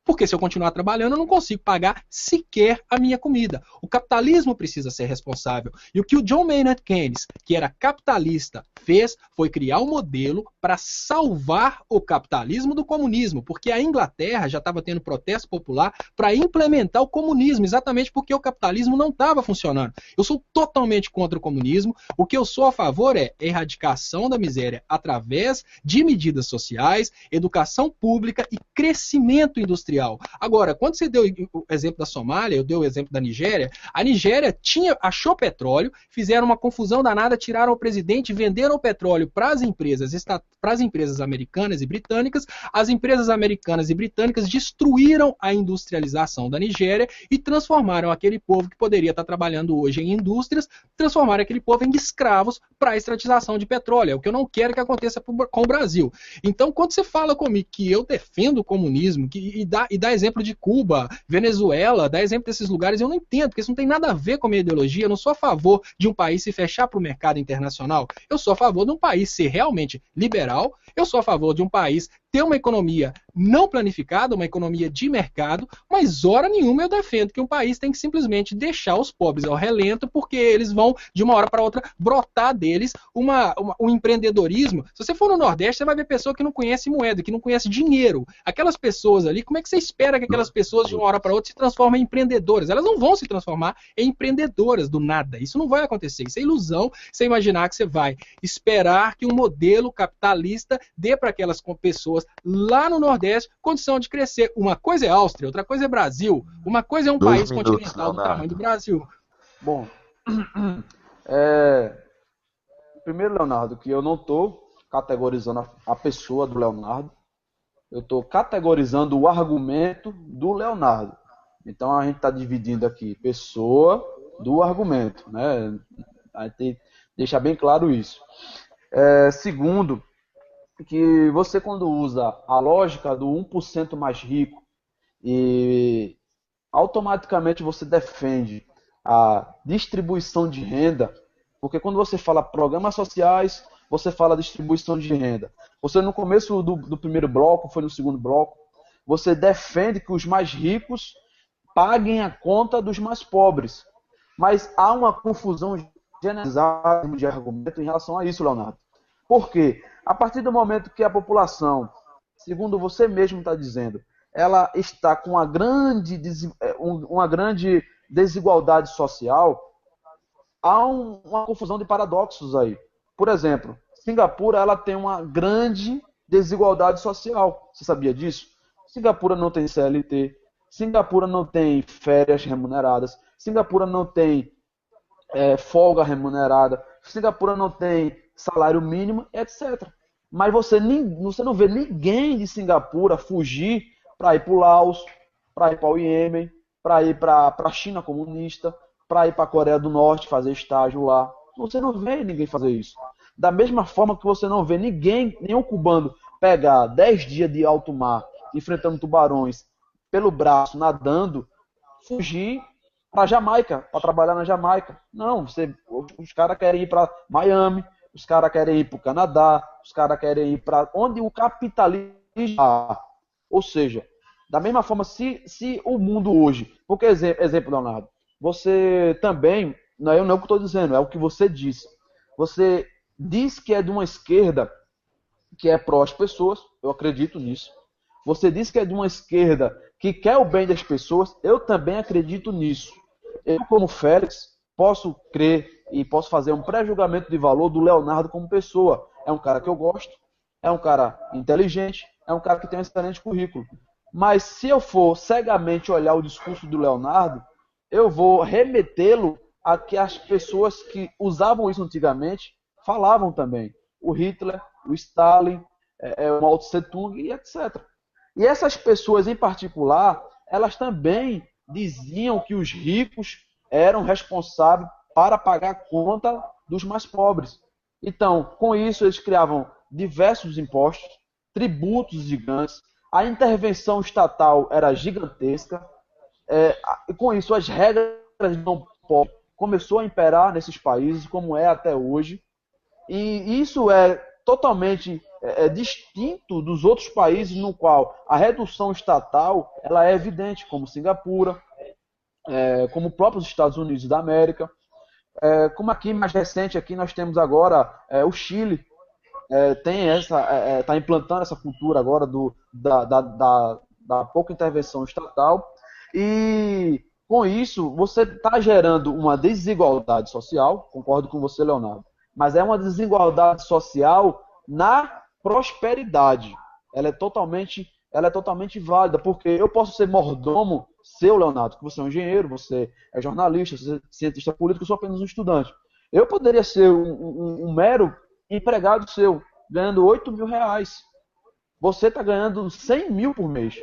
Porque se eu continuar trabalhando, eu não consigo pagar sequer a minha comida. O capitalismo precisa ser responsável. E o que o John Maynard Keynes, que era capitalista, fez foi criar um modelo para salvar o capitalismo do comunismo. Porque a Inglaterra já estava tendo protesto popular para implementar o comunismo, exatamente porque o capitalismo não estava funcionando. Eu sou totalmente contra o comunismo. O que eu sou a favor é erradicação da miséria através de medidas sociais, educação pública e crescimento industrial. Agora, quando você deu o exemplo da Somália, eu dei o exemplo da Nigéria, a Nigéria achou petróleo, fizeram uma confusão danada, tiraram o presidente, venderam o petróleo para as empresas americanas e britânicas. As empresas americanas e britânicas destruíram a industrialização da Nigéria e transformaram aquele povo que poderia estar trabalhando hoje em indústrias, transformaram aquele povo em escravos para a extratização de petróleo. É o que eu não quero que aconteça com o Brasil. Então, quando você fala comigo que eu defendo o comunismo e dá exemplo de Cuba, Venezuela, dá exemplo desses lugares, eu não entendo, porque isso não tem nada a ver com a minha ideologia. Eu não sou a favor de um país se fechar para o mercado internacional. Eu sou a favor de um país ser realmente liberal, eu sou a favor de um país ter uma economia não planificada, uma economia de mercado, mas hora nenhuma eu defendo que um país tem que simplesmente deixar os pobres ao relento, porque eles vão, de uma hora para outra, brotar deles um empreendedorismo. Se você for no Nordeste, você vai ver pessoa que não conhece moeda, que não conhece dinheiro. Aquelas pessoas ali, como é que você espera que aquelas pessoas, de uma hora para outra, se transformem em empreendedoras? Elas não vão se transformar em empreendedoras do nada. Isso não vai acontecer. Isso é ilusão, você imaginar que você vai esperar que um modelo capitalista dê para aquelas pessoas lá no Nordeste condição de crescer. Uma coisa é Áustria, outra coisa é Brasil. Uma coisa é um país continental do tamanho do Brasil. Bom, primeiro, Leonardo, que eu não estou categorizando a pessoa do Leonardo, eu estou categorizando o argumento do Leonardo. Então a gente está dividindo aqui pessoa do argumento, né? A gente tem que deixar bem claro isso. Segundo, que você, quando usa a lógica do 1% mais rico e automaticamente você defende a distribuição de renda, porque quando você fala programas sociais, você fala distribuição de renda. Você, no começo do primeiro bloco, foi no segundo bloco, você defende que os mais ricos paguem a conta dos mais pobres. Mas há uma confusão generalizada de argumento em relação a isso, Leonardo. Por quê? A partir do momento que a população, segundo você mesmo está dizendo, ela está com uma grande desigualdade social, há uma confusão de paradoxos aí. Por exemplo, Singapura ela tem uma grande desigualdade social. Você sabia disso? Singapura não tem CLT, Singapura não tem férias remuneradas, Singapura não tem folga remunerada, Singapura não tem salário mínimo, etc. Mas você não vê ninguém de Singapura fugir para ir para o Laos, para ir para o Iêmen, para ir para a China comunista, para ir para a Coreia do Norte fazer estágio lá. Você não vê ninguém fazer isso. Da mesma forma que você não vê nenhum cubano pegar 10 dias de alto mar, enfrentando tubarões pelo braço, nadando, fugir para a Jamaica, para trabalhar na Jamaica. Não, os caras querem ir para Miami, os caras querem ir para o Canadá, os caras querem ir para onde o capitalismo está. Ou seja, da mesma forma, se o mundo hoje... Porque, exemplo, Leonardo, você também... Não é o que estou dizendo, é o que você disse. Você diz que é de uma esquerda que é pró às pessoas, eu acredito nisso. Você disse que é de uma esquerda que quer o bem das pessoas, eu também acredito nisso. Eu, como Félix, posso crer e posso fazer um pré-julgamento de valor do Leonardo como pessoa. É um cara que eu gosto, é um cara inteligente, é um cara que tem um excelente currículo. Mas se eu for cegamente olhar o discurso do Leonardo, eu vou remetê-lo a que as pessoas que usavam isso antigamente falavam também. O Hitler, o Stalin, o Mao Tse Tung e etc. E essas pessoas em particular, elas também diziam que os ricos eram responsáveis para pagar a conta dos mais pobres. Então, com isso, eles criavam diversos impostos, tributos gigantes, a intervenção estatal era gigantesca, e com isso as regras de não pobre começou a imperar nesses países, como é até hoje, e isso é totalmente distinto dos outros países no qual a redução estatal ela é evidente, como Singapura, como próprios Estados Unidos da América, como aqui mais recente aqui nós temos agora o Chile, está implantando essa cultura agora da pouca intervenção estatal, e com isso você está gerando uma desigualdade social, concordo com você, Leonardo, mas é uma desigualdade social na prosperidade. Ela é totalmente válida, porque eu posso ser mordomo seu, Leonardo, que você é um engenheiro, você é jornalista, você é cientista político, eu sou apenas um estudante. Eu poderia ser um mero empregado seu, ganhando 8 mil reais. Você está ganhando 100 mil por mês.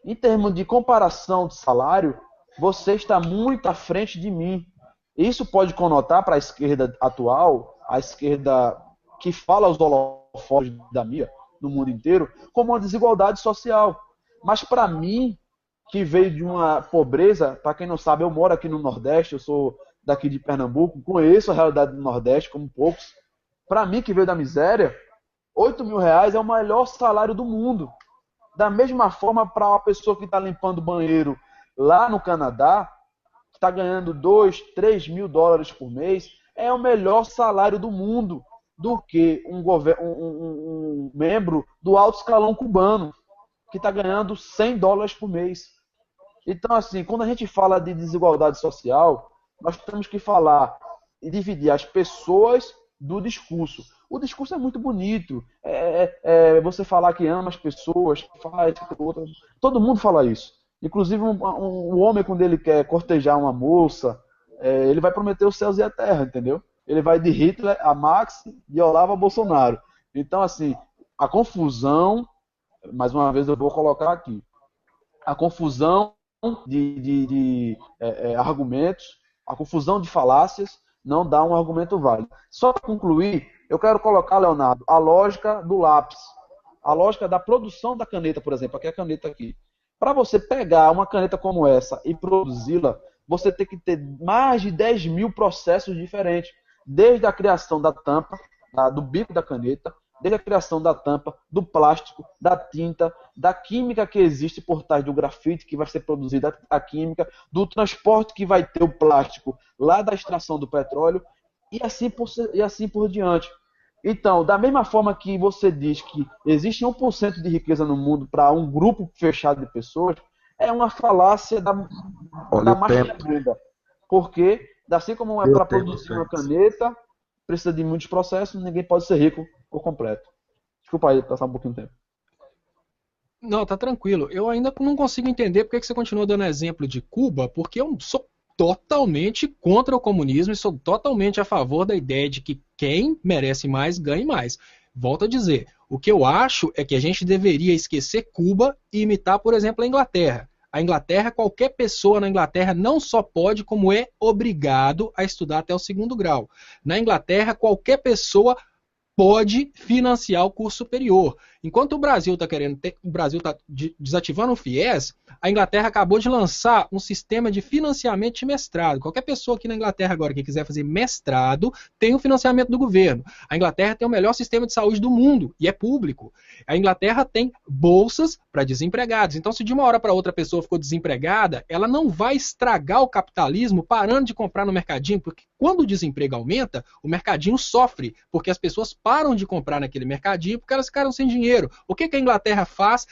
Em termos de comparação de salário, você está muito à frente de mim. Isso pode conotar para a esquerda atual, a esquerda que fala os holofotes da mídia no mundo inteiro, como uma desigualdade social. Mas para mim, que veio de uma pobreza, para quem não sabe, eu moro aqui no Nordeste, eu sou daqui de Pernambuco, conheço a realidade do Nordeste como poucos. Para mim, que veio da miséria, 8 mil reais é o melhor salário do mundo. Da mesma forma, para uma pessoa que está limpando banheiro lá no Canadá, que está ganhando 2, 3 mil dólares por mês, é o melhor salário do mundo do que um membro do alto escalão cubano, que está ganhando 100 dólares por mês. Então, assim, quando a gente fala de desigualdade social, nós temos que falar e dividir as pessoas do discurso. O discurso é muito bonito. Você falar que ama as pessoas, faz outra. Todo mundo fala isso. Inclusive, um homem, quando ele quer cortejar uma moça, ele vai prometer os céus e a terra, entendeu? Ele vai de Hitler a Marx e Olavo a Bolsonaro. Então, assim, a confusão, mais uma vez eu vou colocar aqui, a confusão de argumentos, a confusão de falácias não dá um argumento válido. Só para concluir, eu quero colocar, Leonardo, a lógica do lápis, a lógica da produção da caneta, por exemplo, aqui é a caneta aqui. Para você pegar uma caneta como essa e produzi-la, você tem que ter mais de 10 mil processos diferentes, desde a criação da tampa, do bico da caneta, desde a criação da tampa, do plástico, da tinta, da química que existe por trás do grafite que vai ser produzida, a química, do transporte que vai ter o plástico lá da extração do petróleo, e assim por diante. Então, da mesma forma que você diz que existe 1% de riqueza no mundo para um grupo fechado de pessoas, é uma falácia da máquina brega. Porque, assim como é para produzir uma caneta, precisa de muitos processos, ninguém pode ser rico por completo. Desculpa aí, passar um pouquinho de tempo. Não, tá tranquilo. Eu ainda não consigo entender porque que você continua dando exemplo de Cuba, porque eu sou totalmente contra o comunismo e sou totalmente a favor da ideia de que quem merece mais, ganhe mais. Volto a dizer, o que eu acho é que a gente deveria esquecer Cuba e imitar, por exemplo, a Inglaterra. A Inglaterra, qualquer pessoa na Inglaterra não só pode, como é obrigado a estudar até o 2º grau. Na Inglaterra, qualquer pessoa pode financiar o curso superior. Enquanto o Brasil está desativando o FIES, a Inglaterra acabou de lançar um sistema de financiamento de mestrado. Qualquer pessoa aqui na Inglaterra agora que quiser fazer mestrado tem o financiamento do governo. A Inglaterra tem o melhor sistema de saúde do mundo e é público. A Inglaterra tem bolsas para desempregados. Então, se de uma hora para outra a pessoa ficou desempregada, ela não vai estragar o capitalismo parando de comprar no mercadinho, porque quando o desemprego aumenta, o mercadinho sofre, porque as pessoas param de comprar naquele mercadinho porque elas ficaram sem dinheiro. O que a Inglaterra faz?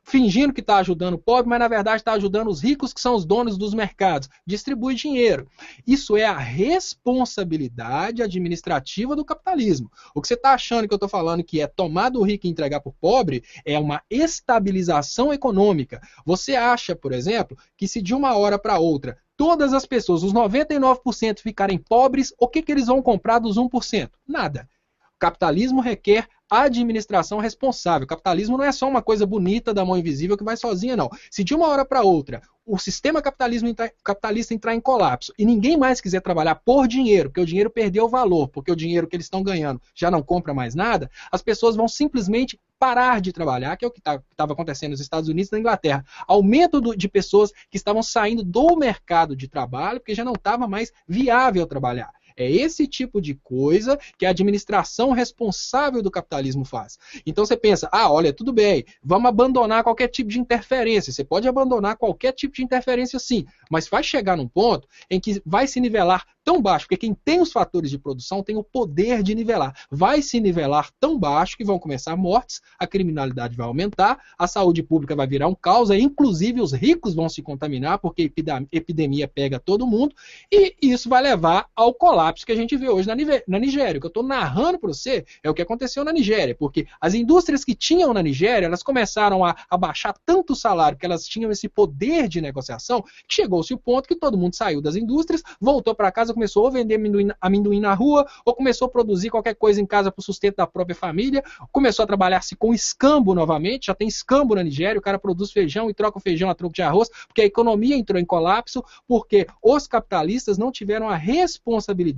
Fingindo que está ajudando o pobre, mas na verdade está ajudando os ricos, que são os donos dos mercados. Distribui dinheiro. Isso é a responsabilidade administrativa do capitalismo. O que você está achando que eu estou falando que é tomar do rico e entregar para o pobre é uma estabilização econômica. Você acha, por exemplo, que se de uma hora para outra todas as pessoas, os 99% ficarem pobres, o que eles vão comprar dos 1%? Nada. O capitalismo requer administração responsável. O capitalismo não é só uma coisa bonita da mão invisível que vai sozinha, não. Se de uma hora para outra o sistema capitalista entrar em colapso e ninguém mais quiser trabalhar por dinheiro, porque o dinheiro perdeu o valor, porque o dinheiro que eles estão ganhando já não compra mais nada, as pessoas vão simplesmente parar de trabalhar, que é o que estava acontecendo nos Estados Unidos e na Inglaterra. Aumento de pessoas que estavam saindo do mercado de trabalho porque já não estava mais viável trabalhar. É esse tipo de coisa que a administração responsável do capitalismo faz. Então você pensa, olha, tudo bem, vamos abandonar qualquer tipo de interferência. Você pode abandonar qualquer tipo de interferência sim, mas vai chegar num ponto em que vai se nivelar tão baixo, porque quem tem os fatores de produção tem o poder de nivelar. Vai se nivelar tão baixo que vão começar mortes, a criminalidade vai aumentar, a saúde pública vai virar um caos, inclusive os ricos vão se contaminar, porque a epidemia pega todo mundo, e isso vai levar ao colapso que a gente vê hoje na Nigéria. O que eu estou narrando para você é o que aconteceu na Nigéria, porque as indústrias que tinham na Nigéria, elas começaram a baixar tanto o salário, que elas tinham esse poder de negociação, que chegou-se o ponto que todo mundo saiu das indústrias, voltou para casa, começou a vender amendoim na rua, ou começou a produzir qualquer coisa em casa para o sustento da própria família, começou a trabalhar-se com escambo novamente, já tem escambo na Nigéria, o cara produz feijão e troca o feijão a troco de arroz, porque a economia entrou em colapso, porque os capitalistas não tiveram a responsabilidade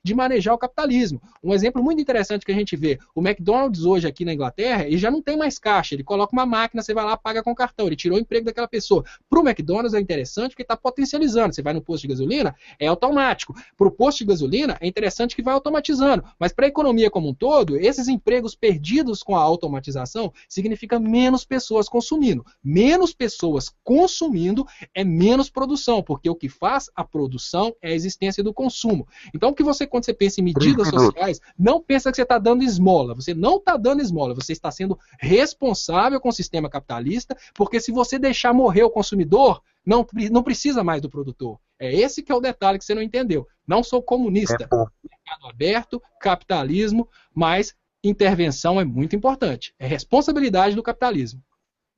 de manejar o capitalismo. Um exemplo muito interessante que a gente vê, o McDonald's hoje aqui na Inglaterra, ele já não tem mais caixa, ele coloca uma máquina, você vai lá, paga com cartão, ele tirou o emprego daquela pessoa. Para o McDonald's é interessante porque está potencializando, você vai no posto de gasolina, é automático. Para o posto de gasolina é interessante que vai automatizando, mas para a economia como um todo, esses empregos perdidos com a automatização significa menos pessoas consumindo. Menos pessoas consumindo é menos produção, porque o que faz a produção é a existência do consumo. Então, quando você pensa em medidas sociais, não pensa que você está dando esmola. Você não está dando esmola, você está sendo responsável com o sistema capitalista, porque se você deixar morrer o consumidor, não precisa mais do produtor. É esse que é o detalhe que você não entendeu. Não sou comunista. Mercado aberto, capitalismo, mas intervenção é muito importante. É responsabilidade do capitalismo.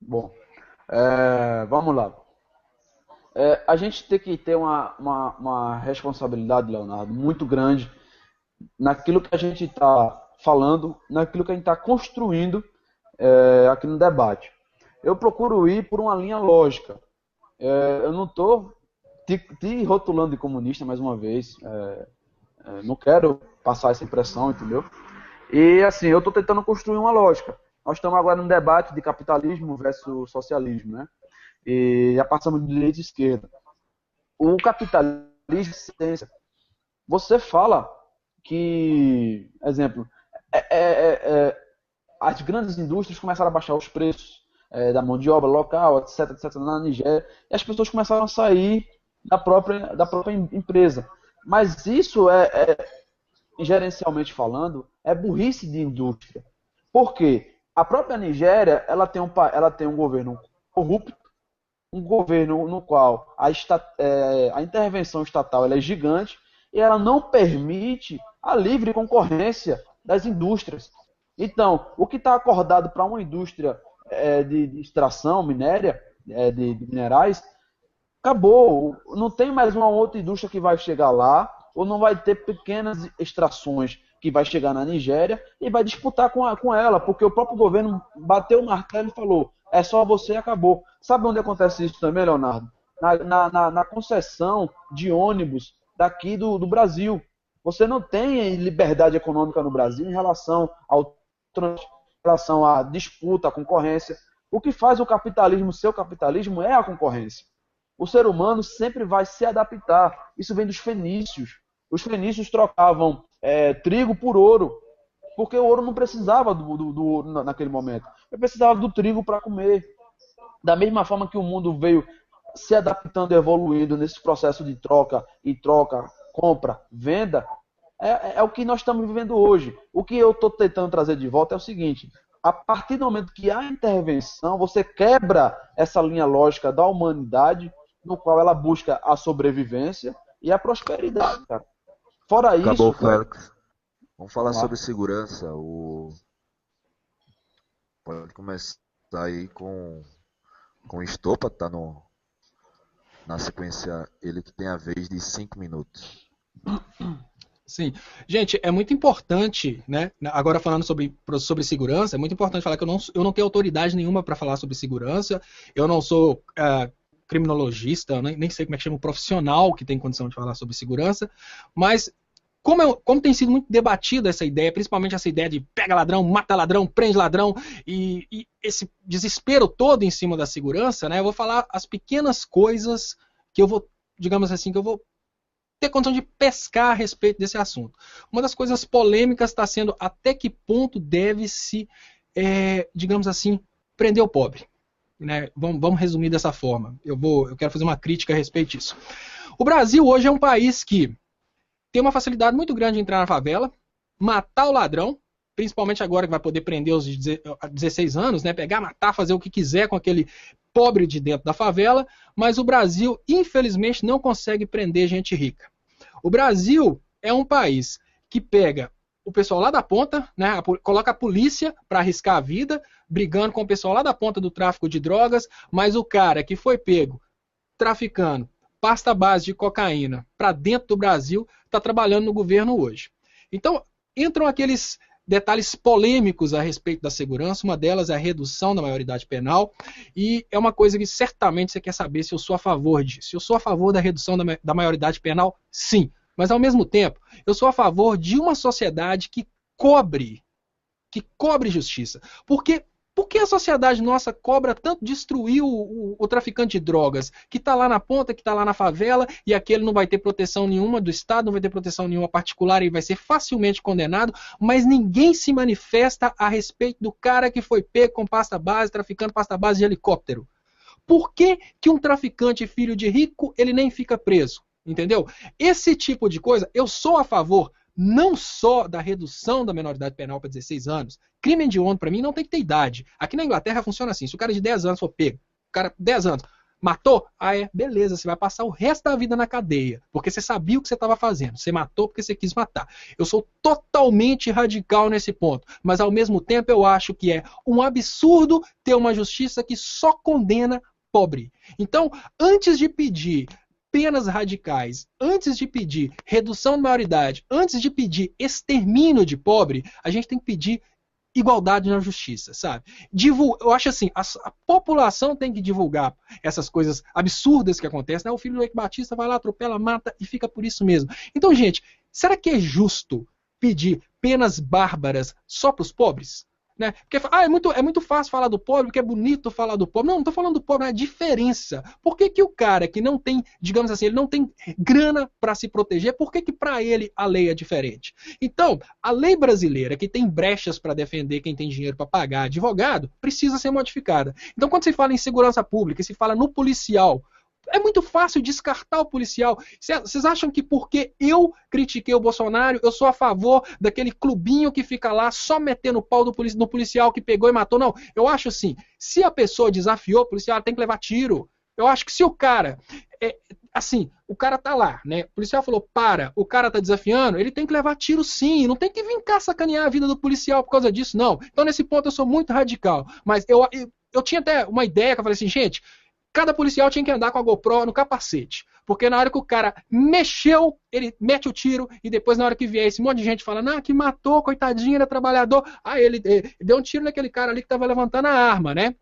Bom, vamos lá. A gente tem que ter uma responsabilidade, Leonardo, muito grande naquilo que a gente está falando, naquilo que a gente está construindo aqui no debate. Eu procuro ir por uma linha lógica. Eu não estou te rotulando de comunista mais uma vez. Não quero passar essa impressão, entendeu? E assim, eu estou tentando construir uma lógica. Nós estamos agora num debate de capitalismo versus socialismo, né? E já passamos de direita e esquerda. O capitalismo, você fala que, exemplo, as grandes indústrias começaram a baixar os preços da mão de obra local, etc, etc, na Nigéria, e as pessoas começaram a sair da própria empresa. Mas isso gerencialmente falando, é burrice de indústria. Por quê? A própria Nigéria, ela tem um governo corrupto, um governo no qual a intervenção estatal ela é gigante e ela não permite a livre concorrência das indústrias. Então, o que está acordado para uma indústria de extração minéria, de minerais, acabou. Não tem mais uma outra indústria que vai chegar lá, ou não vai ter pequenas extrações que vai chegar na Nigéria e vai disputar com ela, porque o próprio governo bateu o martelo e falou: é só você e acabou. Sabe onde acontece isso também, Leonardo? Na concessão de ônibus daqui do Brasil. Você não tem liberdade econômica no Brasil em relação ao transporte relação à disputa, à concorrência. O que faz o capitalismo ser o capitalismo é a concorrência. O ser humano sempre vai se adaptar. Isso vem dos fenícios. Os fenícios trocavam trigo por ouro, porque o ouro não precisava do ouro naquele momento. Ele precisava do trigo para comer. Da mesma forma que o mundo veio se adaptando e evoluindo nesse processo de troca, compra, venda, é o que nós estamos vivendo hoje. O que eu estou tentando trazer de volta é o seguinte: a partir do momento que há intervenção, você quebra essa linha lógica da humanidade, no qual ela busca a sobrevivência e a prosperidade, cara. Fora Acabou, isso... Félix. Vamos falar Vamos lá. sobre segurança. Pode começar aí com o Estopa, tá na sequência, ele que tem a vez de 5 minutos. Sim. Gente, é muito importante, né? Agora falando sobre segurança, é muito importante falar que eu não tenho autoridade nenhuma para falar sobre segurança. Eu não sou criminologista, nem sei como é que chama o profissional que tem condição de falar sobre segurança, mas como tem sido muito debatida essa ideia, principalmente essa ideia de pega ladrão, mata ladrão, prende ladrão, e esse desespero todo em cima da segurança, né? Eu vou falar as pequenas coisas que eu vou, digamos assim, que eu vou ter condição de pescar a respeito desse assunto. Uma das coisas polêmicas está sendo até que ponto deve-se, digamos assim, prender o pobre. Né? Vamos resumir dessa forma. Eu quero fazer uma crítica a respeito disso. O Brasil hoje é um país que tem uma facilidade muito grande de entrar na favela, matar o ladrão, principalmente agora que vai poder prender os de 16 anos, né? Pegar, matar, fazer o que quiser com aquele pobre de dentro da favela, mas o Brasil, infelizmente, não consegue prender gente rica. O Brasil é um país que pega o pessoal lá da ponta, né? Coloca a polícia para arriscar a vida, brigando com o pessoal lá da ponta do tráfico de drogas, mas o cara que foi pego traficando pasta base de cocaína para dentro do Brasil está trabalhando no governo hoje. Então, entram aqueles detalhes polêmicos a respeito da segurança. Uma delas é a redução da maioridade penal, e é uma coisa que certamente você quer saber se eu sou a favor disso. Eu sou a favor da redução da maioridade penal, sim, mas ao mesmo tempo eu sou a favor de uma sociedade que cobre justiça. Por que a sociedade nossa cobra tanto destruir o traficante de drogas, que está lá na ponta, que está lá na favela, e aquele não vai ter proteção nenhuma do Estado, não vai ter proteção nenhuma particular, e vai ser facilmente condenado, mas ninguém se manifesta a respeito do cara que foi pego com pasta base, traficando pasta base de helicóptero? Por que um traficante filho de rico, ele nem fica preso? Entendeu? Esse tipo de coisa, eu sou a favor não só da redução da menoridade penal para 16 anos. Crime hediondo, para mim, não tem que ter idade. Aqui na Inglaterra funciona assim: se o cara de 10 anos for pego, o cara 10 anos matou, beleza, você vai passar o resto da vida na cadeia, porque você sabia o que você estava fazendo. Você matou porque você quis matar. Eu sou totalmente radical nesse ponto, mas ao mesmo tempo eu acho que é um absurdo ter uma justiça que só condena pobre. Então, antes de pedir penas radicais, antes de pedir redução de maioridade, antes de pedir extermínio de pobre, a gente tem que pedir igualdade na justiça, sabe? Eu acho assim, a população tem que divulgar essas coisas absurdas que acontecem, né? O filho do Eike Batista vai lá, atropela, mata e fica por isso mesmo. Então, gente, será que é justo pedir penas bárbaras só para os pobres? Né? Porque é muito fácil falar do pobre, porque é bonito falar do pobre. Não estou falando do pobre, é a diferença. Por que o cara que não tem, digamos assim, ele não tem grana para se proteger, por que para ele a lei é diferente? Então, a lei brasileira, que tem brechas para defender quem tem dinheiro para pagar advogado, precisa ser modificada. Então, quando se fala em segurança pública, se fala no policial, é muito fácil descartar o policial. Vocês acham que porque eu critiquei o Bolsonaro, eu sou a favor daquele clubinho que fica lá só metendo o pau no policial que pegou e matou? Não, eu acho assim, se a pessoa desafiou o policial, ela tem que levar tiro. Eu acho que se o cara, o cara tá lá, né? O policial falou, o cara tá desafiando, ele tem que levar tiro sim, não tem que vir cá sacanear a vida do policial por causa disso, não. Então nesse ponto eu sou muito radical, mas eu tinha até uma ideia que eu falei assim, gente, cada policial tinha que andar com a GoPro no capacete. Porque na hora que o cara mexeu, ele mete o tiro, e depois na hora que vier esse monte de gente falando, que matou, coitadinho, ele é trabalhador. Ele deu um tiro naquele cara ali que estava levantando a arma, né?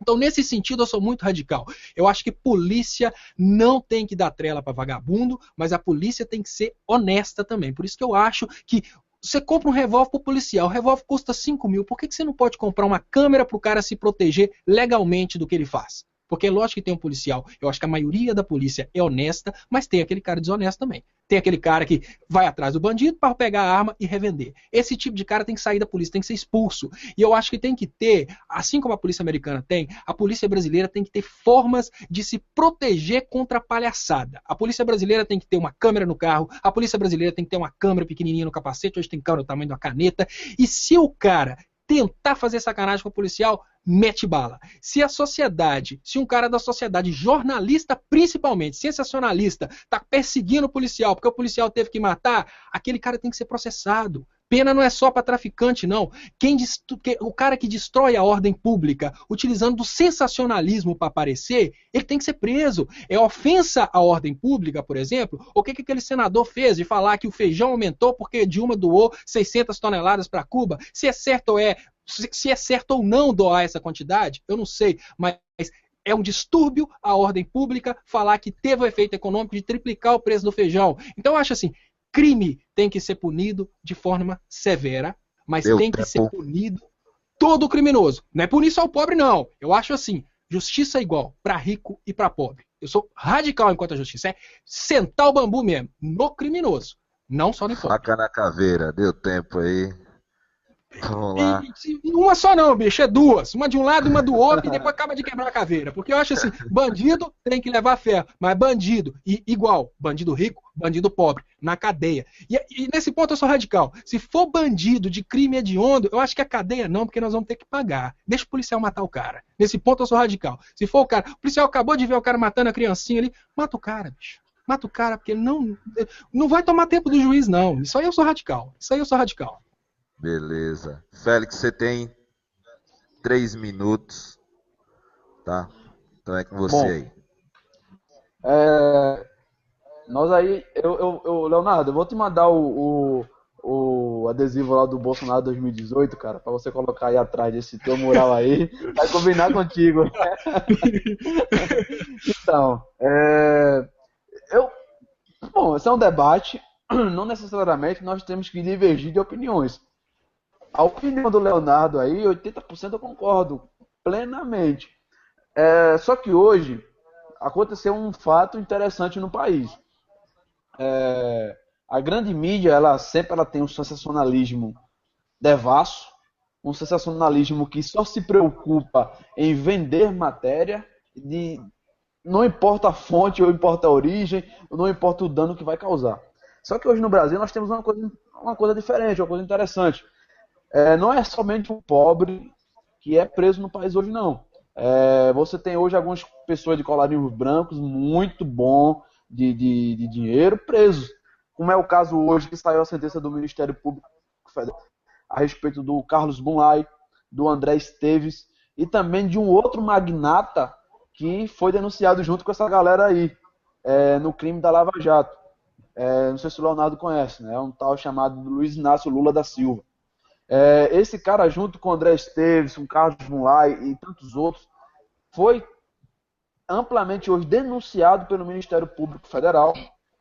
Então, nesse sentido, eu sou muito radical. Eu acho que polícia não tem que dar trela para vagabundo, mas a polícia tem que ser honesta também. Por isso que eu acho que Você compra um revólver pro policial, o revólver custa 5 mil, por que você não pode comprar uma câmera pro cara se proteger legalmente do que ele faz? Porque é lógico que tem um policial, eu acho que a maioria da polícia é honesta, mas tem aquele cara desonesto também. Tem aquele cara que vai atrás do bandido para pegar a arma e revender. Esse tipo de cara tem que sair da polícia, tem que ser expulso. E eu acho que tem que ter, assim como a polícia americana tem, a polícia brasileira tem que ter formas de se proteger contra a palhaçada. A polícia brasileira tem que ter uma câmera no carro, a polícia brasileira tem que ter uma câmera pequenininha no capacete, hoje tem câmera do tamanho de uma caneta. E se o cara tentar fazer sacanagem com o policial, mete bala. Se a sociedade, se um cara da sociedade, jornalista principalmente, sensacionalista, tá perseguindo o policial porque o policial teve que matar, aquele cara tem que ser processado. Pena não é só para traficante, não. O cara que destrói a ordem pública utilizando do sensacionalismo para aparecer, ele tem que ser preso. É ofensa à ordem pública, por exemplo. O que aquele senador fez de falar que o feijão aumentou porque Dilma doou 600 toneladas para Cuba? Se é certo ou não doar essa quantidade, eu não sei, mas é um distúrbio à ordem pública falar que teve o efeito econômico de triplicar o preço do feijão. Então eu acho assim, crime tem que ser punido de forma severa, mas tem que ser punido todo criminoso. Não é punir só o pobre, não. Eu acho assim, justiça igual para rico e para pobre. Eu sou radical enquanto a justiça. É sentar o bambu mesmo no criminoso, não só no pobre. Faca na caveira, deu tempo aí. Vamos lá. Uma só não, bicho, é duas. Uma de um lado e uma do outro, e depois acaba de quebrar a caveira. Porque eu acho assim, bandido tem que levar ferro, mas bandido, igual, bandido rico, bandido pobre, na cadeia. E nesse ponto eu sou radical. Se for bandido de crime hediondo, eu acho que a cadeia não, porque nós vamos ter que pagar. Deixa o policial matar o cara. Nesse ponto eu sou radical. Se for o policial acabou de ver o cara matando a criancinha ali, mata o cara, bicho. Mata o cara, porque ele não vai tomar tempo do juiz, não. Isso aí eu sou radical. Beleza. Félix, você tem 3 minutos, tá? Então é com você. Bom, aí. Nós aí, Leonardo, eu vou te mandar o adesivo lá do Bolsonaro 2018, cara, pra você colocar aí atrás desse teu mural aí, vai combinar contigo. Então, bom, esse é um debate, não necessariamente nós temos que divergir de opiniões. A opinião do Leonardo aí, 80% eu concordo plenamente. Só que hoje aconteceu um fato interessante no país. A grande mídia, ela sempre tem um sensacionalismo devasso, um sensacionalismo que só se preocupa em vender matéria, não importa a fonte, ou importa a origem, não importa o dano que vai causar. Só que hoje no Brasil nós temos uma coisa diferente, uma coisa interessante. Não é somente o pobre que é preso no país hoje, não. Você tem hoje algumas pessoas de colarinhos brancos muito bom de dinheiro presos. Como é o caso hoje que saiu a sentença do Ministério Público Federal a respeito do Carlos Bunlai, do André Esteves e também de um outro magnata que foi denunciado junto com essa galera aí, no crime da Lava Jato. Não sei se o Leonardo conhece, né? É um tal chamado Luiz Inácio Lula da Silva. Esse cara, junto com o André Esteves, com Carlos Bunlai e tantos outros, foi amplamente hoje denunciado pelo Ministério Público Federal.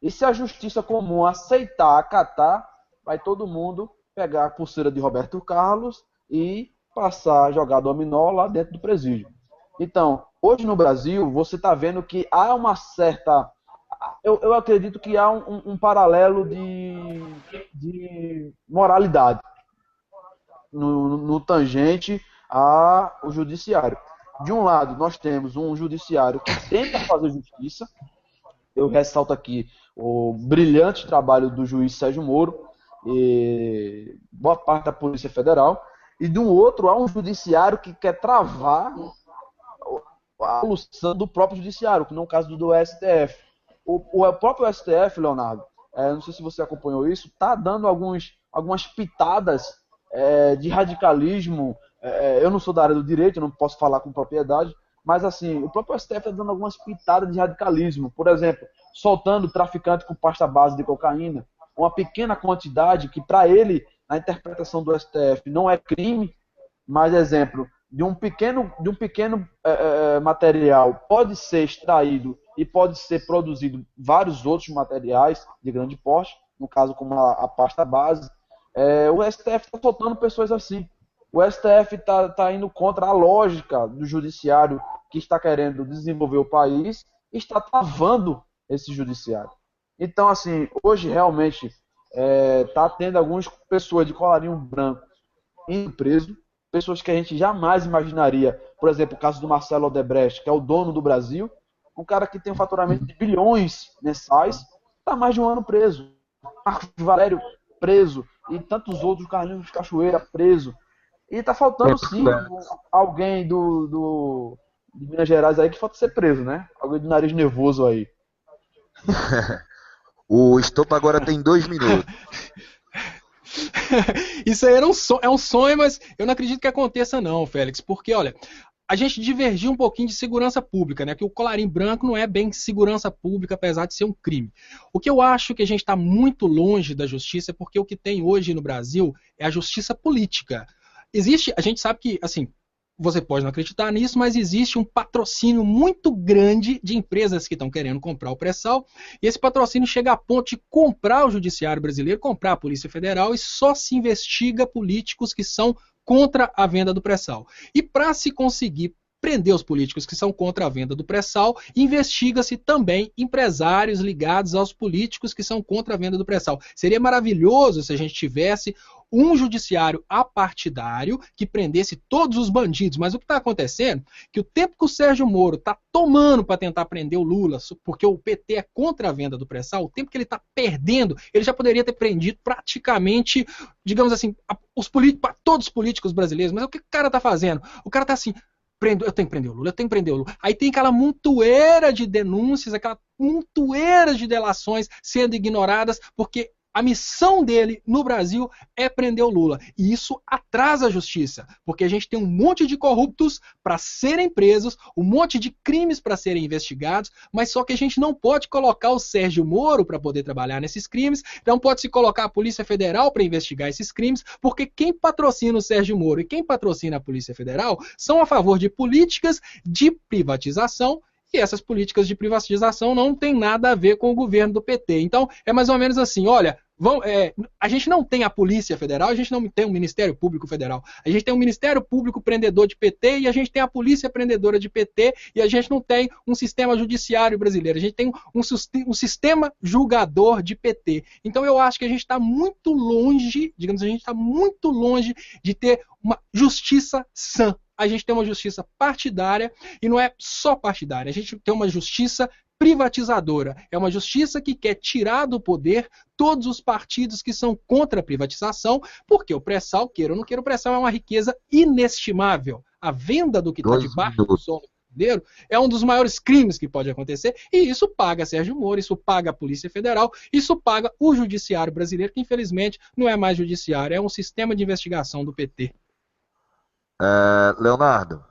E se a justiça comum aceitar, acatar, vai todo mundo pegar a pulseira de Roberto Carlos e passar a jogar dominó lá dentro do presídio. Então, hoje no Brasil, você está vendo que há uma certa... Eu acredito que há um paralelo de moralidade no tangente ao judiciário. De um lado, nós temos um judiciário que tenta fazer justiça. Eu ressalto aqui o brilhante trabalho do juiz Sérgio Moro e boa parte da Polícia Federal. E de um outro, há um judiciário que quer travar a solução do próprio judiciário, que não é o caso do STF. O próprio STF, Leonardo, não sei se você acompanhou isso, está dando algumas pitadas de radicalismo. Eu não sou da área do direito, eu não posso falar com propriedade, mas assim, o próprio STF está dando algumas pitadas de radicalismo. Por exemplo, soltando traficante com pasta base de cocaína, uma pequena quantidade que para ele, na interpretação do STF, não é crime, mas exemplo, de um pequeno material pode ser extraído e pode ser produzido vários outros materiais de grande porte, no caso como a pasta base. O STF está soltando pessoas assim. O STF está indo contra a lógica do judiciário que está querendo desenvolver o país e está travando esse judiciário. Então, assim, hoje realmente está tendo algumas pessoas de colarinho branco indo preso, pessoas que a gente jamais imaginaria. Por exemplo, o caso do Marcelo Odebrecht, que é o dono do Brasil, um cara que tem um faturamento de bilhões mensais, está mais de um ano preso. Marcos Valério preso, e tantos outros, Carlinhos Cachoeira preso. E está faltando sim alguém de Minas Gerais aí que falta ser preso, né? Alguém de nariz nervoso aí. O Estopa agora tem 2 minutos. Isso aí é um sonho, mas eu não acredito que aconteça não, Félix, porque, olha, a gente divergiu um pouquinho de segurança pública, né? Que o colarinho branco não é bem segurança pública, apesar de ser um crime. O que eu acho que a gente está muito longe da justiça é porque o que tem hoje no Brasil é a justiça política. A gente sabe que, assim, você pode não acreditar nisso, mas existe um patrocínio muito grande de empresas que estão querendo comprar o pré-sal, e esse patrocínio chega a ponto de comprar o judiciário brasileiro, comprar a Polícia Federal, e só se investiga políticos que são contra a venda do pré-sal. E para se conseguir prender os políticos que são contra a venda do pré-sal, investiga-se também empresários ligados aos políticos que são contra a venda do pré-sal. Seria maravilhoso se a gente tivesse um judiciário apartidário que prendesse todos os bandidos, mas o que está acontecendo é que o tempo que o Sérgio Moro está tomando para tentar prender o Lula, porque o PT é contra a venda do pré-sal, o tempo que ele está perdendo, ele já poderia ter prendido praticamente, digamos assim, todos os políticos brasileiros, mas o que o cara está fazendo? O cara está assim, eu tenho que prender o Lula, eu tenho que prender o Lula. Aí tem aquela montoeira de denúncias, aquela montoeira de delações sendo ignoradas, porque a missão dele no Brasil é prender o Lula. E isso atrasa a justiça, porque a gente tem um monte de corruptos para serem presos, um monte de crimes para serem investigados, mas só que a gente não pode colocar o Sérgio Moro para poder trabalhar nesses crimes, não pode se colocar a Polícia Federal para investigar esses crimes, porque quem patrocina o Sérgio Moro e quem patrocina a Polícia Federal são a favor de políticas de privatização, e essas políticas de privatização não têm nada a ver com o governo do PT. Então, é mais ou menos assim, olha, a gente não tem a Polícia Federal, a gente não tem um Ministério Público Federal. A gente tem um Ministério Público prendedor de PT e a gente tem a Polícia prendedora de PT e a gente não tem um sistema judiciário brasileiro. A gente tem um sistema julgador de PT. Então, eu acho que a gente está muito longe, digamos, a gente está muito longe de ter uma justiça sã. A gente tem uma justiça partidária e não é só partidária, a gente tem uma justiça privatizadora. É uma justiça que quer tirar do poder todos os partidos que são contra a privatização, porque o pré-sal, queira ou não queira, o pré-sal é uma riqueza inestimável. A venda do que está debaixo do solo brasileiro é um dos maiores crimes que pode acontecer, e isso paga Sérgio Moro, isso paga a Polícia Federal, isso paga o judiciário brasileiro, que infelizmente não é mais judiciário, é um sistema de investigação do PT. Leonardo,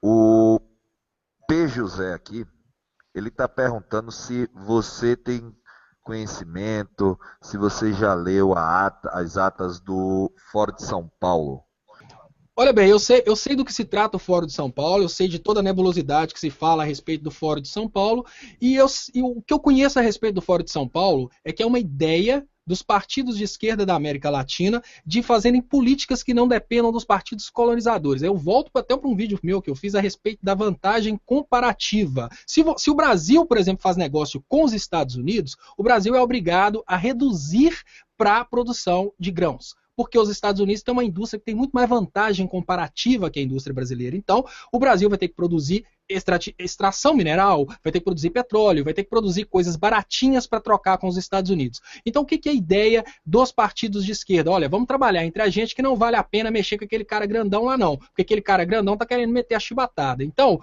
o P. José aqui, ele está perguntando se você tem conhecimento, se você já leu as atas do Fórum de São Paulo. Olha bem, eu sei do que se trata o Fórum de São Paulo, eu sei de toda a nebulosidade que se fala a respeito do Fórum de São Paulo, e o que eu conheço a respeito do Fórum de São Paulo é que é uma ideia dos partidos de esquerda da América Latina de fazerem políticas que não dependam dos partidos colonizadores. Eu volto até para um vídeo meu que eu fiz a respeito da vantagem comparativa. Se o Brasil, por exemplo, faz negócio com os Estados Unidos, o Brasil é obrigado a reduzir para a produção de grãos, porque os Estados Unidos têm uma indústria que tem muito mais vantagem comparativa que a indústria brasileira. Então, o Brasil vai ter que produzir extração mineral, vai ter que produzir petróleo, vai ter que produzir coisas baratinhas para trocar com os Estados Unidos. Então, o que é a ideia dos partidos de esquerda? Olha, vamos trabalhar entre a gente que não vale a pena mexer com aquele cara grandão lá não, porque aquele cara grandão está querendo meter a chibatada. Então,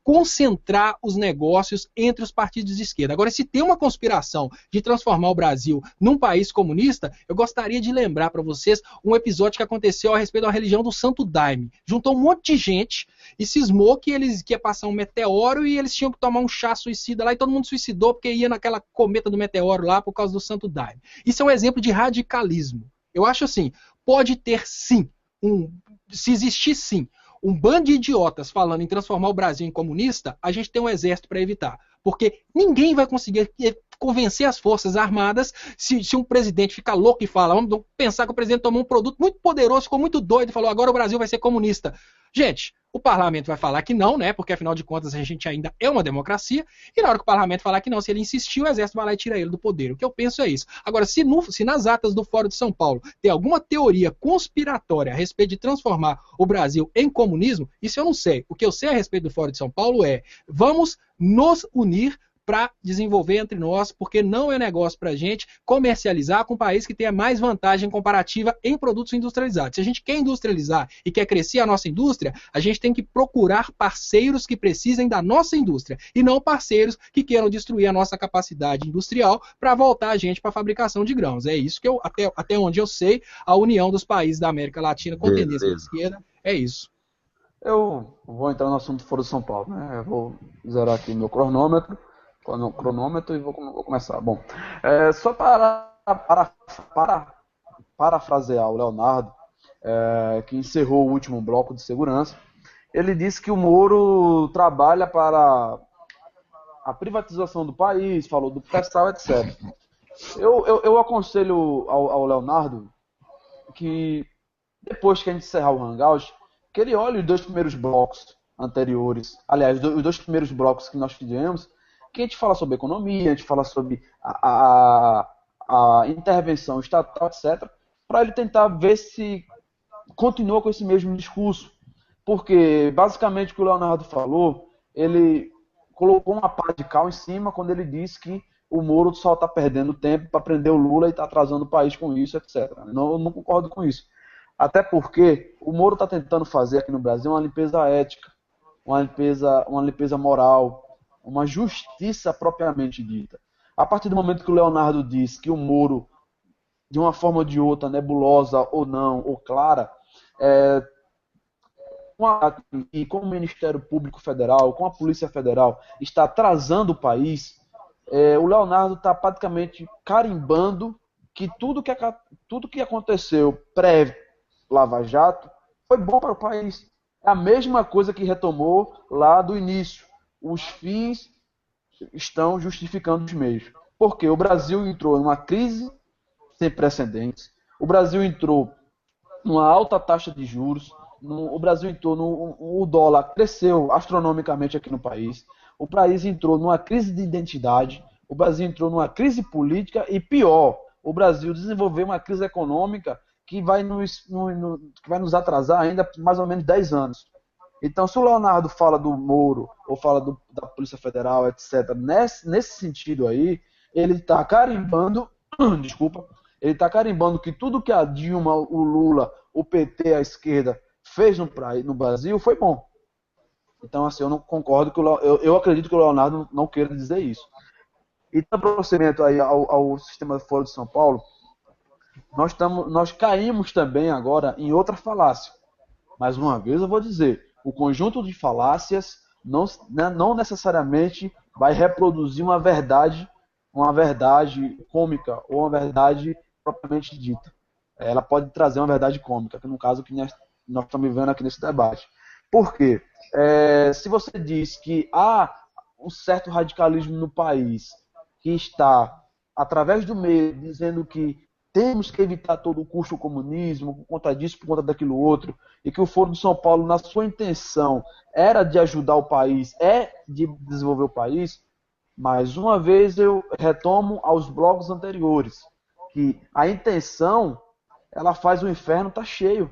concentrar os negócios entre os partidos de esquerda. Agora, se tem uma conspiração de transformar o Brasil num país comunista, eu gostaria de lembrar para vocês um episódio que aconteceu a respeito da religião do Santo Daime. Juntou um monte de gente e cismou que ia passar um meteoro e eles tinham que tomar um chá suicida lá e todo mundo suicidou porque ia naquela cometa do meteoro lá por causa do Santo Daime. Isso é um exemplo de radicalismo. Eu acho assim, pode ter sim, se existir sim, um bando de idiotas falando em transformar o Brasil em comunista, a gente tem um exército para evitar. Porque ninguém vai conseguir convencer as Forças Armadas se um presidente ficar louco e fala, vamos pensar que o presidente tomou um produto muito poderoso, ficou muito doido e falou, agora o Brasil vai ser comunista. Gente, o parlamento vai falar que não, né? Porque afinal de contas a gente ainda é uma democracia, e na hora que o parlamento falar que não, se ele insistir, o exército vai lá e tira ele do poder. O que eu penso é isso. Agora, se nas atas do Fórum de São Paulo tem alguma teoria conspiratória a respeito de transformar o Brasil em comunismo, isso eu não sei. O que eu sei a respeito do Fórum de São Paulo é, vamos nos unir para desenvolver entre nós, porque não é negócio para a gente comercializar com um país que tenha mais vantagem comparativa em produtos industrializados. Se a gente quer industrializar e quer crescer a nossa indústria, a gente tem que procurar parceiros que precisem da nossa indústria e não parceiros que queiram destruir a nossa capacidade industrial para voltar a gente para a fabricação de grãos. É isso que eu, até onde eu sei, a união dos países da América Latina com tendência de esquerda é isso. Eu vou entrar no assunto do Foro de São Paulo, né? Eu vou zerar aqui meu cronômetro e vou começar. Bom, só para parafrasear o Leonardo, que encerrou o último bloco de segurança, ele disse que o Moro trabalha para a privatização do país, falou do pré-sal, etc. Eu aconselho ao Leonardo que, depois que a gente encerrar o Hangout, que ele olhe os 2 primeiros blocos anteriores, aliás, os 2 primeiros blocos que nós fizemos, que a gente fala sobre economia, a gente fala sobre a intervenção estatal, etc., para ele tentar ver se continua com esse mesmo discurso. Porque, basicamente, o que o Leonardo falou, ele colocou uma pá de cal em cima quando ele disse que o Moro só está perdendo tempo para prender o Lula e está atrasando o país com isso, etc. Eu não concordo com isso. Até porque o Moro está tentando fazer aqui no Brasil uma limpeza ética, uma limpeza moral, uma justiça propriamente dita. A partir do momento que o Leonardo diz que o Moro, de uma forma ou de outra, nebulosa ou não, ou clara, e com o Ministério Público Federal, com a Polícia Federal, está atrasando o país, o Leonardo está praticamente carimbando que tudo que aconteceu pré-Lava Jato foi bom para o país. É a mesma coisa que retomou lá do início. Os fins estão justificando os meios. Porque o Brasil entrou numa crise sem precedentes, o Brasil entrou numa alta taxa de juros, o Brasil entrou o dólar cresceu astronomicamente aqui no país, o país entrou numa crise de identidade, o Brasil entrou numa crise política e pior, o Brasil desenvolveu uma crise econômica que vai nos atrasar ainda por mais ou menos 10 anos. Então, se o Leonardo fala do Moro, ou fala da Polícia Federal, etc., nesse sentido aí, ele está carimbando, ele está carimbando que tudo que a Dilma, o Lula, o PT, a esquerda, fez no Brasil foi bom. Então, assim, eu não concordo, eu acredito que o Leonardo não queira dizer isso. E no procedimento aí ao sistema de Foro de São Paulo, nós caímos também agora em outra falácia. Mais uma vez eu vou dizer, o conjunto de falácias não necessariamente vai reproduzir uma verdade cômica ou uma verdade propriamente dita. Ela pode trazer uma verdade cômica, que no caso que nós estamos vivendo aqui nesse debate. Por quê? Se você diz que há um certo radicalismo no país que está, através do meio, dizendo que temos que evitar a todo custo o comunismo, por conta disso, por conta daquilo outro, e que o Foro de São Paulo, na sua intenção, era de ajudar o país, de desenvolver o país, mais uma vez eu retomo aos blocos anteriores, que a intenção, ela faz o inferno estar cheio.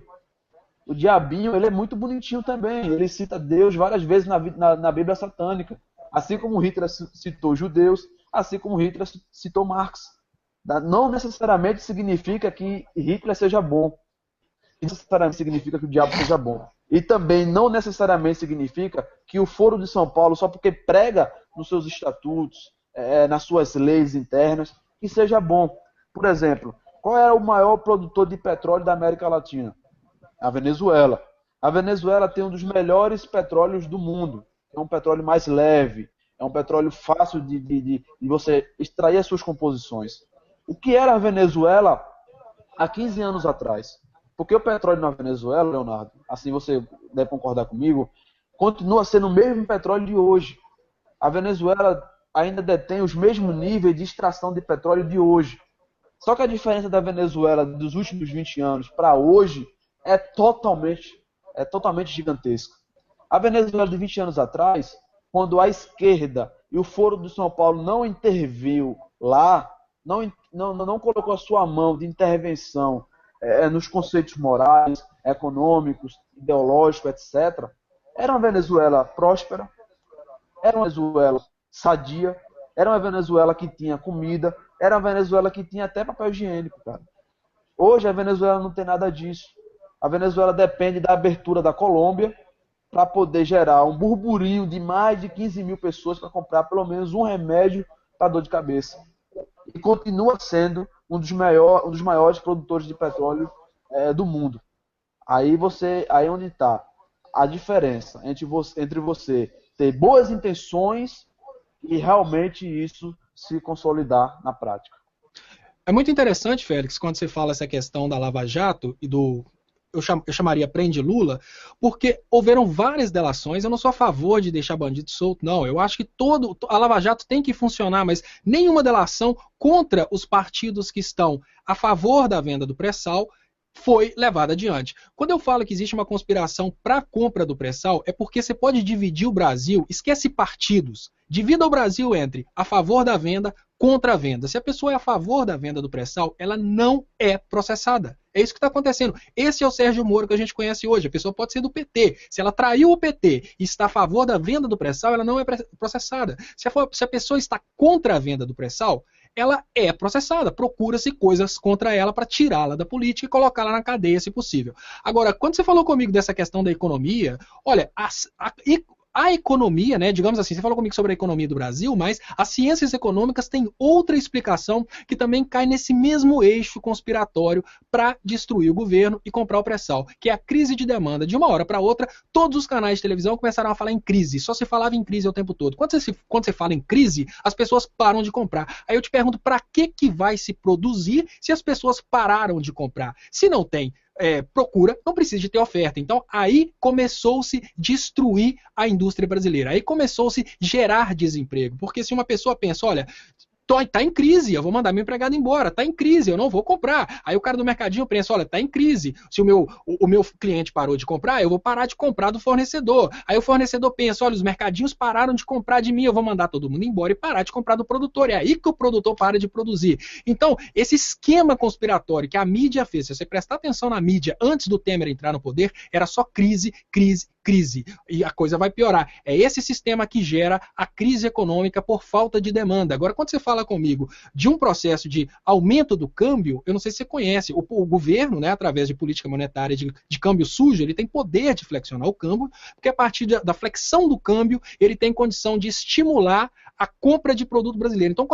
O diabinho, ele é muito bonitinho também, ele cita Deus várias vezes na Bíblia satânica, assim como Hitler citou judeus, assim como Hitler citou Marx. Não necessariamente significa que Hitler seja bom. Não necessariamente significa que o diabo seja bom. E também não necessariamente significa que o Foro de São Paulo, só porque prega nos seus estatutos, nas suas leis internas, que seja bom. Por exemplo, qual é o maior produtor de petróleo da América Latina? A Venezuela. A Venezuela tem um dos melhores petróleos do mundo. É um petróleo mais leve, é um petróleo fácil de você extrair as suas composições. O que era a Venezuela há 15 anos atrás? Porque o petróleo na Venezuela, Leonardo, assim você deve concordar comigo, continua sendo o mesmo petróleo de hoje. A Venezuela, ainda detém os mesmos níveis de extração de petróleo de hoje. Só que a diferença da Venezuela dos últimos 20 anos para hoje é totalmente gigantesca. A Venezuela de 20 anos atrás, quando a esquerda e o Foro de São Paulo não interviu lá, não colocou a sua mão de intervenção nos conceitos morais, econômicos, ideológicos, etc., era uma Venezuela próspera, era uma Venezuela sadia, era uma Venezuela que tinha comida, era uma Venezuela que tinha até papel higiênico, cara. Hoje a Venezuela não tem nada disso. A Venezuela depende da abertura da Colômbia para poder gerar um burburinho de mais de 15 mil pessoas para comprar pelo menos um remédio para dor de cabeça. E continua sendo um dos maiores produtores de petróleo do mundo. Aí onde está a diferença entre você ter boas intenções e realmente isso se consolidar na prática. É muito interessante, Félix, quando você fala essa questão da Lava Jato e do... Eu chamaria Prende Lula, porque houveram várias delações. Eu não sou a favor de deixar bandido solto, não. Eu acho que a Lava Jato tem que funcionar, mas nenhuma delação contra os partidos que estão a favor da venda do pré-sal foi levada adiante. Quando eu falo que existe uma conspiração para a compra do pré-sal, é porque você pode dividir o Brasil, esquece partidos, divida o Brasil entre a favor da venda, contra a venda. Se a pessoa é a favor da venda do pré-sal, ela não é processada. É isso que está acontecendo. Esse é o Sérgio Moro que a gente conhece hoje. A pessoa pode ser do PT. Se ela traiu o PT e está a favor da venda do pré-sal, ela não é processada. Se a pessoa está contra a venda do pré-sal, ela é processada. Procura-se coisas contra ela para tirá-la da política e colocá-la na cadeia, se possível. Agora, quando você falou comigo dessa questão da economia, olha, a economia, né, digamos assim, você falou comigo sobre a economia do Brasil, mas as ciências econômicas têm outra explicação que também cai nesse mesmo eixo conspiratório para destruir o governo e comprar o pré-sal, que é a crise de demanda. De uma hora para outra, todos os canais de televisão começaram a falar em crise, só se falava em crise o tempo todo. Quando você fala em crise, as pessoas param de comprar. Aí eu te pergunto, para que vai se produzir se as pessoas pararam de comprar? Se não tem procura, não precisa de ter oferta. Então, aí começou-se destruir a indústria brasileira. Aí começou-se gerar desemprego. Porque se uma pessoa pensa, olha, tá em crise, eu vou mandar meu empregado embora, tá em crise, eu não vou comprar. Aí o cara do mercadinho pensa, olha, tá em crise, se o meu cliente parou de comprar, eu vou parar de comprar do fornecedor. Aí o fornecedor pensa, olha, os mercadinhos pararam de comprar de mim, eu vou mandar todo mundo embora e parar de comprar do produtor. É aí que o produtor para de produzir. Então, esse esquema conspiratório que a mídia fez, se você prestar atenção na mídia antes do Temer entrar no poder, era só crise, crise, crise. E a coisa vai piorar. É esse sistema que gera a crise econômica por falta de demanda. Agora, quando você fala comigo de um processo de aumento do câmbio, eu não sei se você conhece, o governo, né, através de política monetária de câmbio sujo, ele tem poder de flexionar o câmbio, porque a partir da flexão do câmbio, ele tem condição de estimular a compra de produto brasileiro. Então,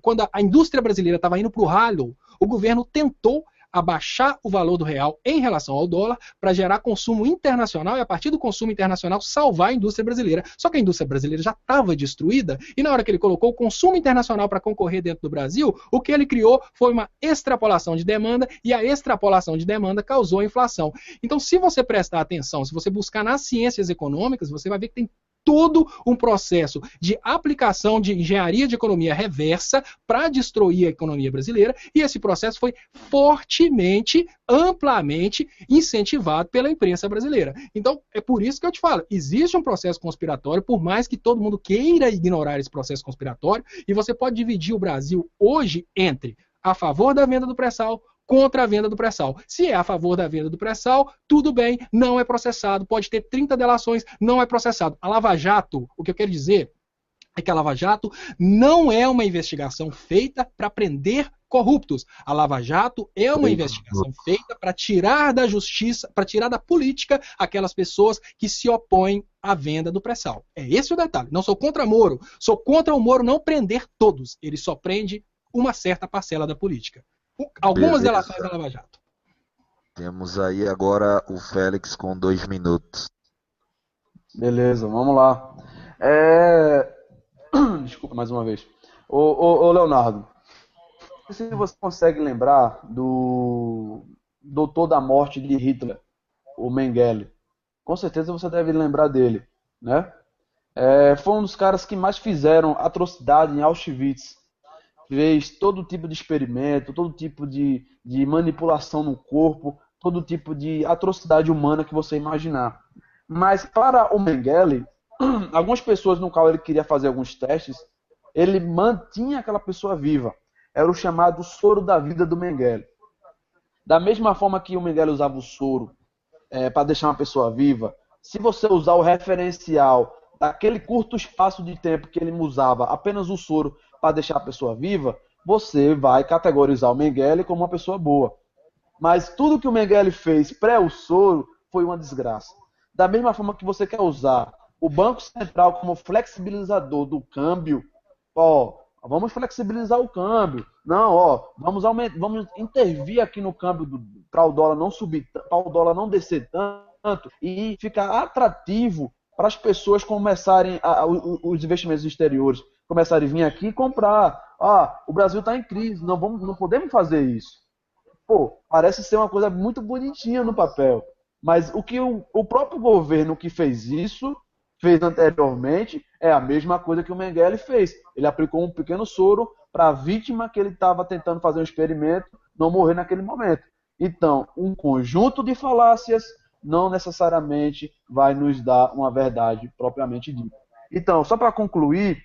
quando a indústria brasileira estava indo para o ralo, o governo tentou abaixar o valor do real em relação ao dólar para gerar consumo internacional e, a partir do consumo internacional, salvar a indústria brasileira. Só que a indústria brasileira já estava destruída e, na hora que ele colocou o consumo internacional para concorrer dentro do Brasil, o que ele criou foi uma extrapolação de demanda e a extrapolação de demanda causou a inflação. Então, se você prestar atenção, se você buscar nas ciências econômicas, você vai ver que tem todo um processo de aplicação de engenharia de economia reversa para destruir a economia brasileira, e esse processo foi fortemente, amplamente incentivado pela imprensa brasileira. Então, é por isso que eu te falo, existe um processo conspiratório, por mais que todo mundo queira ignorar esse processo conspiratório, e você pode dividir o Brasil hoje entre a favor da venda do pré-sal, contra a venda do pré-sal. Se é a favor da venda do pré-sal, tudo bem, não é processado. Pode ter 30 delações, não é processado. A Lava Jato, o que eu quero dizer é que a Lava Jato não é uma investigação feita para prender corruptos. A Lava Jato é uma investigação feita para tirar da justiça, para tirar da política aquelas pessoas que se opõem à venda do pré-sal. É esse o detalhe. Não sou contra Moro, sou contra o Moro não prender todos. Ele só prende uma certa parcela da política. Algumas delações da Lava Jato. Temos aí agora o Félix com 2 minutos. Beleza, vamos lá. Desculpa mais uma vez. Ô Leonardo, não sei se você consegue lembrar do Doutor da Morte de Hitler, o Mengele. Com certeza você deve lembrar dele, né? Foi um dos caras que mais fizeram atrocidade em Auschwitz. Fez todo tipo de experimento, todo tipo de manipulação no corpo, todo tipo de atrocidade humana que você imaginar. Mas para o Mengele, algumas pessoas no qual ele queria fazer alguns testes, ele mantinha aquela pessoa viva. Era o chamado soro da vida do Mengele. Da mesma forma que o Mengele usava o soro para deixar uma pessoa viva, se você usar o referencial daquele curto espaço de tempo que ele usava apenas o soro para deixar a pessoa viva, você vai categorizar o Mengele como uma pessoa boa. Mas tudo que o Mengele fez pré o soro foi uma desgraça. Da mesma forma que você quer usar o Banco Central como flexibilizador do câmbio, vamos flexibilizar o câmbio. Não, vamos intervir aqui no câmbio para o dólar não subir, para o dólar não descer tanto e ficar atrativo para as pessoas começarem, os investimentos exteriores, começarem a vir aqui e comprar. O Brasil está em crise, não podemos fazer isso. Parece ser uma coisa muito bonitinha no papel. Mas o que o próprio governo que fez isso, fez anteriormente, é a mesma coisa que o Mengele fez. Ele aplicou um pequeno soro para a vítima que ele estava tentando fazer um experimento não morrer naquele momento. Então, um conjunto de falácias não necessariamente vai nos dar uma verdade propriamente dita. Então, só para concluir,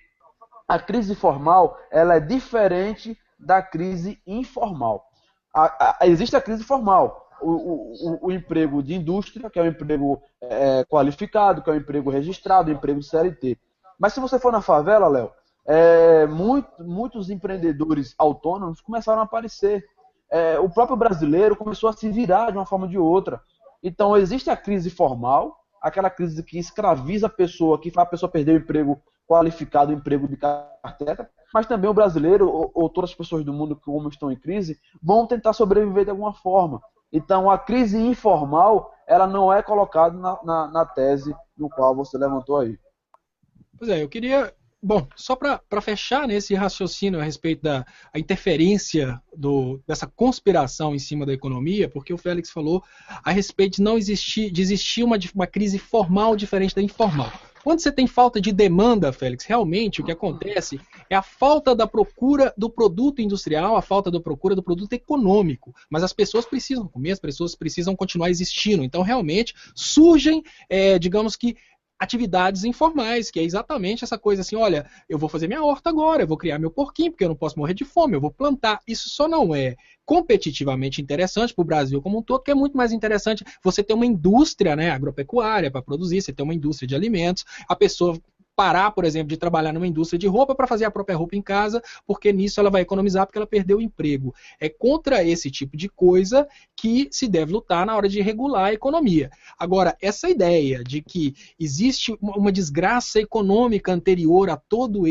a crise formal ela é diferente da crise informal. Existe a crise formal, o emprego de indústria, que é um emprego qualificado, que é um emprego registrado, um emprego de CLT. Mas se você for na favela, Léo, muitos empreendedores autônomos começaram a aparecer. O próprio brasileiro começou a se virar de uma forma ou de outra. Então, existe a crise formal, aquela crise que escraviza a pessoa, que faz a pessoa perder o emprego qualificado, o emprego de carteira, mas também o brasileiro, ou todas as pessoas do mundo que como estão em crise, vão tentar sobreviver de alguma forma. Então, a crise informal, ela não é colocada na tese no qual você levantou aí. Pois é, eu queria... Bom, só para fechar nesse raciocínio a respeito da interferência dessa conspiração em cima da economia, porque o Félix falou a respeito de existir uma crise formal diferente da informal. Quando você tem falta de demanda, Félix, realmente o que acontece é a falta da procura do produto industrial, a falta da procura do produto econômico. Mas as pessoas precisam comer, as pessoas precisam continuar existindo. Então, realmente, surgem, digamos que, atividades informais, que é exatamente essa coisa assim, olha, eu vou fazer minha horta agora, eu vou criar meu porquinho, porque eu não posso morrer de fome, eu vou plantar. Isso só não é competitivamente interessante para o Brasil como um todo, porque é muito mais interessante você ter uma indústria, né, agropecuária para produzir, você ter uma indústria de alimentos, a pessoa parar, por exemplo, de trabalhar numa indústria de roupa para fazer a própria roupa em casa, porque nisso ela vai economizar porque ela perdeu o emprego. É contra esse tipo de coisa que se deve lutar na hora de regular a economia. Agora, essa ideia de que existe uma desgraça econômica anterior a todo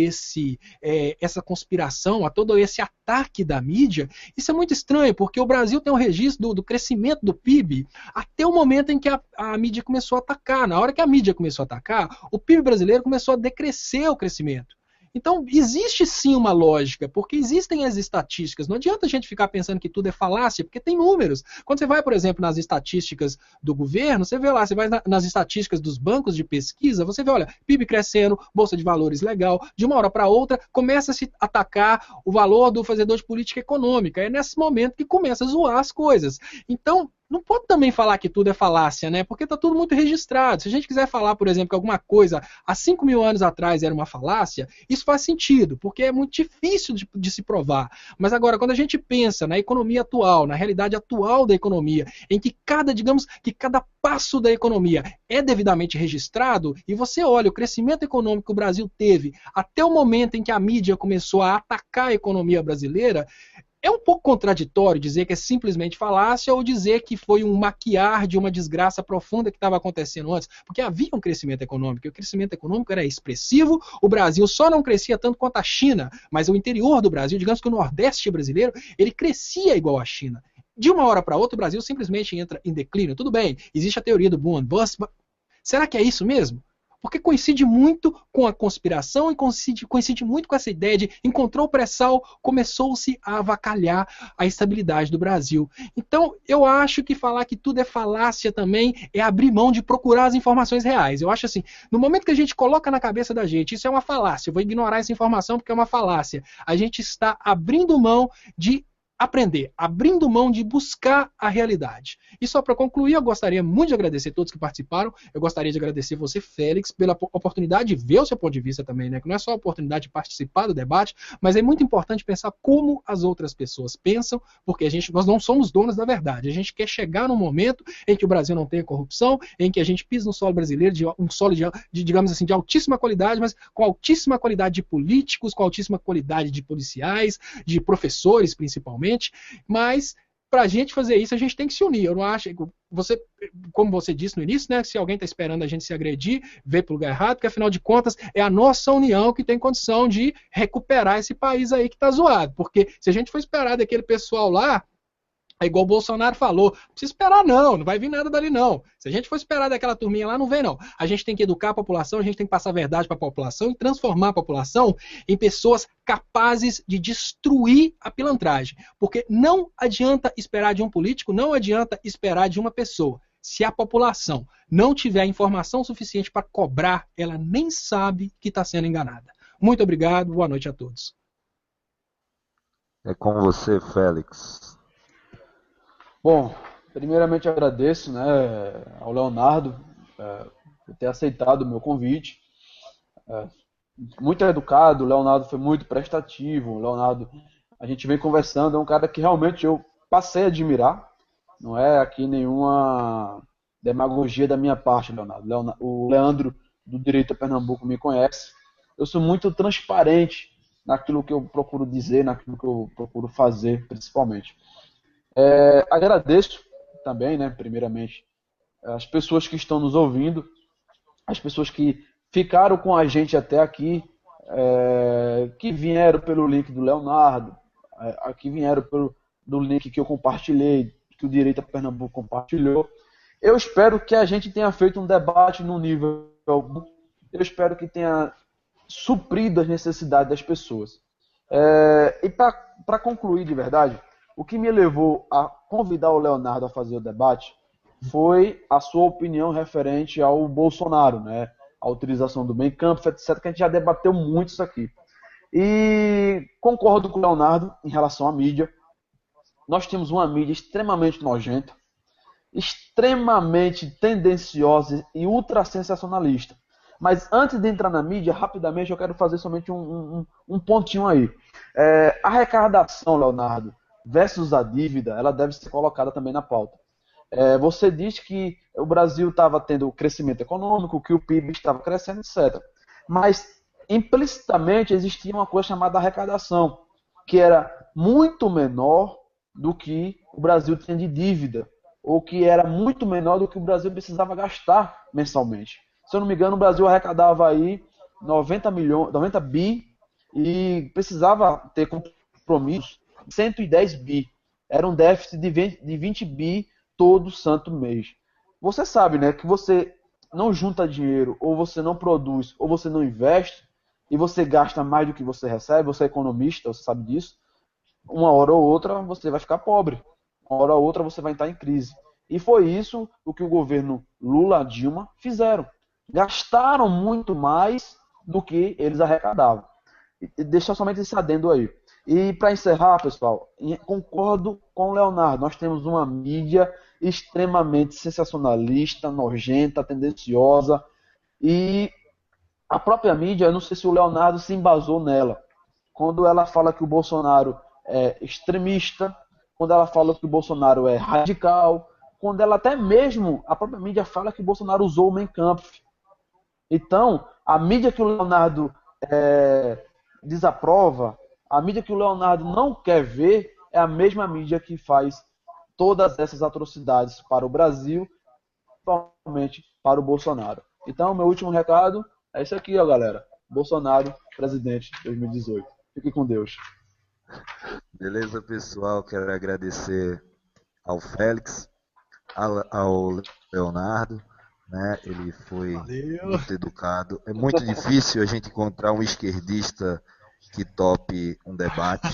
essa conspiração, a todo esse ataque da mídia, isso é muito estranho, porque o Brasil tem um registro do crescimento do PIB até o momento em que a mídia começou a atacar. Na hora que a mídia começou a atacar, o PIB brasileiro começou a decrescer o crescimento. Então, existe sim uma lógica, porque existem as estatísticas. Não adianta a gente ficar pensando que tudo é falácia, porque tem números. Quando você vai, por exemplo, nas estatísticas do governo, você vê lá, você vai nas estatísticas dos bancos de pesquisa, você vê, olha, PIB crescendo, Bolsa de Valores legal, de uma hora para outra, começa a se atacar o valor do fazedor de política econômica. É nesse momento que começa a zoar as coisas. Então, não pode também falar que tudo é falácia, né? Porque está tudo muito registrado. Se a gente quiser falar, por exemplo, que alguma coisa há 5 mil anos atrás era uma falácia, isso faz sentido, porque é muito difícil de se provar. Mas agora, quando a gente pensa na economia atual, na realidade atual da economia, em que cada passo da economia é devidamente registrado, e você olha o crescimento econômico que o Brasil teve até o momento em que a mídia começou a atacar a economia brasileira, é um pouco contraditório dizer que é simplesmente falácia ou dizer que foi um maquiar de uma desgraça profunda que estava acontecendo antes, porque havia um crescimento econômico, e o crescimento econômico era expressivo, o Brasil só não crescia tanto quanto a China, mas o interior do Brasil, digamos que o Nordeste brasileiro, ele crescia igual à China. De uma hora para outra, o Brasil simplesmente entra em declínio. Tudo bem, existe a teoria do boom and bust, mas será que é isso mesmo? porque coincide muito com a conspiração e coincide muito com essa ideia de encontrou o pré-sal, começou-se a avacalhar a estabilidade do Brasil. Então, eu acho que falar que tudo é falácia também é abrir mão de procurar as informações reais. Eu acho assim, no momento que a gente coloca na cabeça da gente, isso é uma falácia, eu vou ignorar essa informação porque é uma falácia, a gente está abrindo mão de aprender, abrindo mão de buscar a realidade. E só para concluir, eu gostaria muito de agradecer a todos que participaram, eu gostaria de agradecer você, Félix, pela oportunidade de ver o seu ponto de vista também, né? Que não é só a oportunidade de participar do debate, mas é muito importante pensar como as outras pessoas pensam, porque nós não somos donos da verdade, a gente quer chegar num momento em que o Brasil não tenha corrupção, em que a gente pisa no solo brasileiro, um solo digamos assim, de altíssima qualidade, mas com altíssima qualidade de políticos, com altíssima qualidade de policiais, de professores principalmente, mas para a gente fazer isso, a gente tem que se unir. Eu não acho. Como você disse no início, né? Se alguém está esperando a gente se agredir, vê para o lugar errado, porque afinal de contas é a nossa união que tem condição de recuperar esse país aí que está zoado. Porque se a gente for esperar daquele pessoal lá, é igual o Bolsonaro falou, não precisa esperar não vai vir nada dali não. Se a gente for esperar daquela turminha lá, não vem não. A gente tem que educar a população, a gente tem que passar a verdade para a população e transformar a população em pessoas capazes de destruir a pilantragem. Porque não adianta esperar de um político, não adianta esperar de uma pessoa. Se a população não tiver informação suficiente para cobrar, ela nem sabe que está sendo enganada. Muito obrigado, boa noite a todos. É com você, Félix. Bom, primeiramente agradeço, né, ao Leonardo por ter aceitado o meu convite. Muito educado, o Leonardo foi muito prestativo. O Leonardo, a gente vem conversando, é um cara que realmente eu passei a admirar. Não é aqui nenhuma demagogia da minha parte, Leonardo. O Leandro, do Direito a Pernambuco, me conhece. Eu sou muito transparente naquilo que eu procuro dizer, naquilo que eu procuro fazer, principalmente. Agradeço também, né, primeiramente, as pessoas que estão nos ouvindo, as pessoas que ficaram com a gente até aqui, que vieram pelo link do Leonardo, que vieram do link que eu compartilhei, que o Direito a Pernambuco compartilhou. Eu espero que a gente tenha feito um debate no nível, eu espero que tenha suprido as necessidades das pessoas. E para concluir de verdade, o que me levou a convidar o Leonardo a fazer o debate foi a sua opinião referente ao Bolsonaro, né? A utilização do Mein Kampf, etc., que a gente já debateu muito isso aqui. E concordo com o Leonardo em relação à mídia. Nós temos uma mídia extremamente nojenta, extremamente tendenciosa e ultra sensacionalista. Mas antes de entrar na mídia, rapidamente eu quero fazer somente um pontinho aí. A arrecadação, Leonardo, versus a dívida, ela deve ser colocada também na pauta. Você disse que o Brasil estava tendo crescimento econômico, que o PIB estava crescendo, etc. Mas, implicitamente, existia uma coisa chamada arrecadação, que era muito menor do que o Brasil tinha de dívida, ou que era muito menor do que o Brasil precisava gastar mensalmente. Se eu não me engano, o Brasil arrecadava aí 90 bi, e precisava ter compromissos 110 bi. Era um déficit de 20 bi todo santo mês. Você sabe, né, que você não junta dinheiro, ou você não produz, ou você não investe, e você gasta mais do que você recebe, você é economista, você sabe disso, uma hora ou outra você vai ficar pobre. Uma hora ou outra você vai entrar em crise. E foi isso o que o governo Lula-Dilma fizeram. Gastaram muito mais do que eles arrecadavam. Deixa somente esse adendo aí. E para encerrar, pessoal, concordo com o Leonardo. Nós temos uma mídia extremamente sensacionalista, nojenta, tendenciosa. E a própria mídia, eu não sei se o Leonardo se embasou nela. Quando ela fala que o Bolsonaro é extremista, quando ela fala que o Bolsonaro é radical, quando ela até mesmo, a própria mídia fala que o Bolsonaro usou o Mein Kampf. Então, a mídia que o Leonardo desaprova, a mídia que o Leonardo não quer ver, é a mesma mídia que faz todas essas atrocidades para o Brasil, principalmente para o Bolsonaro. Então, meu último recado é isso aqui, ó, galera. Bolsonaro, presidente 2018. Fique com Deus. Beleza, pessoal? Quero agradecer ao Félix, ao Leonardo, né? Ele foi Valeu. muito educado. É muito difícil a gente encontrar um esquerdista que tope um debate.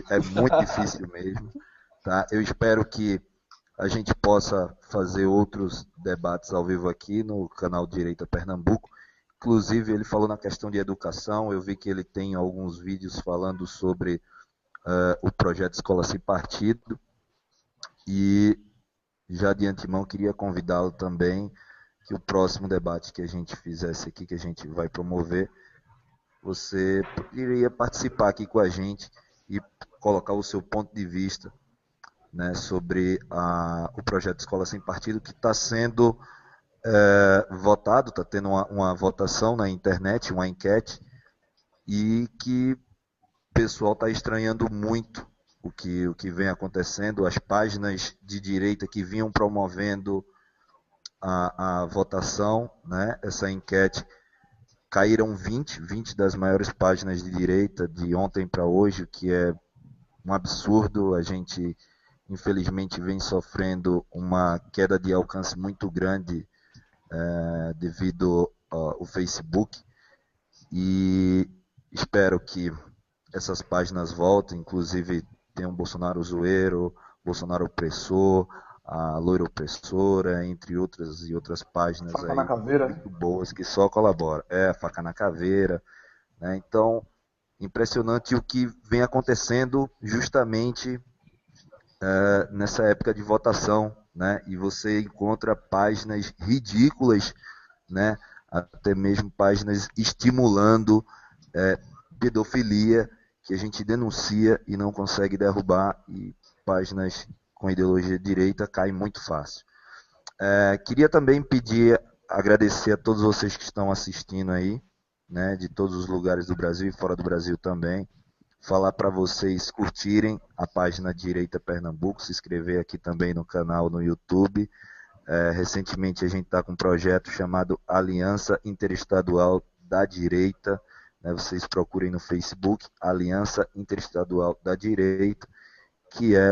É muito difícil mesmo, tá? Eu espero que a gente possa fazer outros debates ao vivo aqui no canal Direita Pernambuco. Inclusive, ele falou na questão de educação. Eu vi que ele tem alguns vídeos falando sobre o projeto Escola Sem Partido. E já de antemão queria convidá-lo também que o próximo debate que a gente fizesse aqui, que a gente vai promover, você iria participar aqui com a gente e colocar o seu ponto de vista, né, sobre o projeto Escola Sem Partido, que está sendo votado, está tendo uma votação na internet, uma enquete, e que o pessoal está estranhando muito o que vem acontecendo. As páginas de direita que vinham promovendo a votação, né, essa enquete, caíram 20 das maiores páginas de direita de ontem para hoje, o que é um absurdo. A gente, infelizmente, vem sofrendo uma queda de alcance muito grande devido ao Facebook, e espero que essas páginas voltem. Inclusive tem um Bolsonaro zoeiro, Bolsonaro opressor, a Loira Opressora, entre outras páginas Faca aí na caveira. muito boas que só colaboram. Faca na caveira, né? Então, impressionante o que vem acontecendo justamente nessa época de votação, né? E você encontra páginas ridículas, né? Até mesmo páginas estimulando pedofilia, que a gente denuncia e não consegue derrubar, e páginas com ideologia de direita caem muito fácil. Queria também agradecer a todos vocês que estão assistindo aí, né, de todos os lugares do Brasil e fora do Brasil também. Falar para vocês curtirem a página Direita Pernambuco, se inscrever aqui também no canal no YouTube. Recentemente a gente está com um projeto chamado Aliança Interestadual da Direita, né? Vocês procurem no Facebook Aliança Interestadual da Direita, que é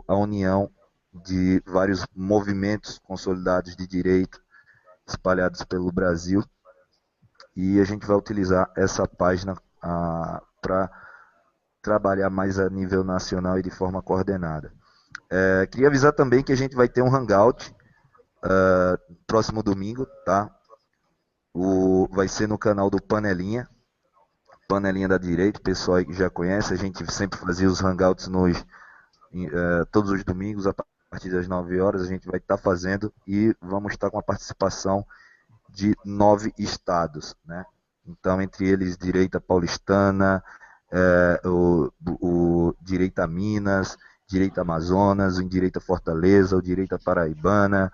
a união de vários movimentos consolidados de direita espalhados pelo Brasil, e a gente vai utilizar essa página para trabalhar mais a nível nacional e de forma coordenada. Queria avisar também que a gente vai ter um hangout próximo domingo, tá? Vai ser no canal do Panelinha da Direita. O pessoal que já conhece, a gente sempre fazia os hangouts todos os domingos a partir das 9 horas. A gente vai estar fazendo, e vamos estar com a participação de 9 estados, né? Então, entre eles, Direita Paulistana, o Direita Minas, Direita Amazonas, o Direita Fortaleza, o Direita Paraibana,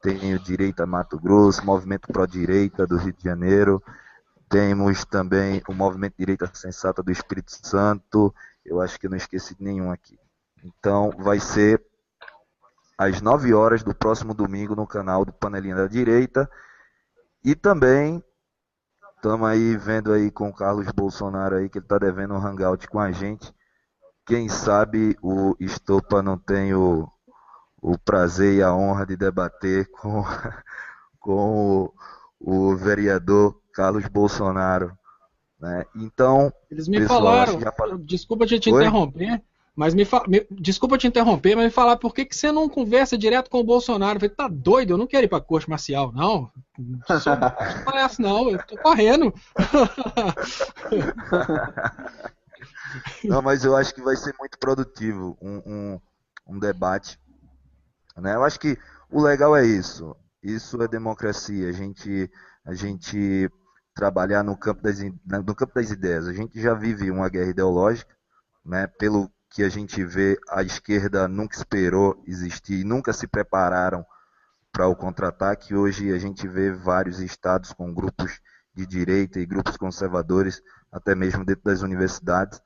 tem o Direita Mato Grosso, Movimento Pro Direita do Rio de Janeiro, temos também o Movimento Direita Sensata do Espírito Santo. Eu acho que eu não esqueci de nenhum aqui. Então, vai ser às 9 horas do próximo domingo no canal do Panelinha da Direita. E também estamos aí vendo aí com o Carlos Bolsonaro aí, que ele está devendo um hangout com a gente. Quem sabe o Estopa não tem o prazer e a honra de debater com o vereador Carlos Bolsonaro, né? Então, Eles me pessoal, falaram, já... desculpa te interromper, mas desculpa te interromper, mas me falaram, por que você não conversa direto com o Bolsonaro? Eu falei, tá doido, eu não quero ir pra corte marcial, não. Não sou palhaço, não, eu tô correndo. Não, mas eu acho que vai ser muito produtivo um debate, né? Eu acho que o legal é isso. Isso é democracia. A gente trabalhar no campo das ideias. A gente já vive uma guerra ideológica, né? Pelo que a gente vê, a esquerda nunca esperou existir, nunca se prepararam para o contra-ataque. Hoje a gente vê vários estados com grupos de direita e grupos conservadores, até mesmo dentro das universidades.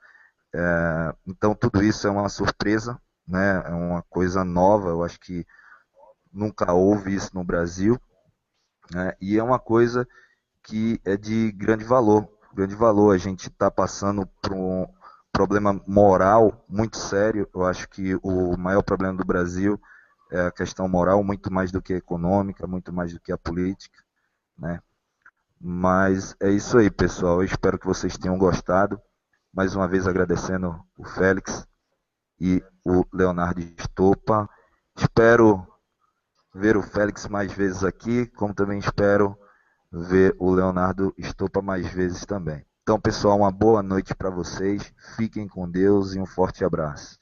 Então tudo isso é uma surpresa, né? É uma coisa nova. Eu acho que nunca houve isso no Brasil, né? E é uma coisa que é de grande valor. A gente está passando por um problema moral muito sério. Eu acho que o maior problema do Brasil é a questão moral muito mais do que a econômica, muito mais do que a política, né? Mas é isso aí, pessoal. Eu espero que vocês tenham gostado. Mais uma vez agradecendo o Félix e o Leonardo Estopa. Espero ver o Félix mais vezes aqui, como também espero ver o Leonardo Estopa mais vezes também. Então, pessoal, uma boa noite para vocês. Fiquem com Deus e um forte abraço.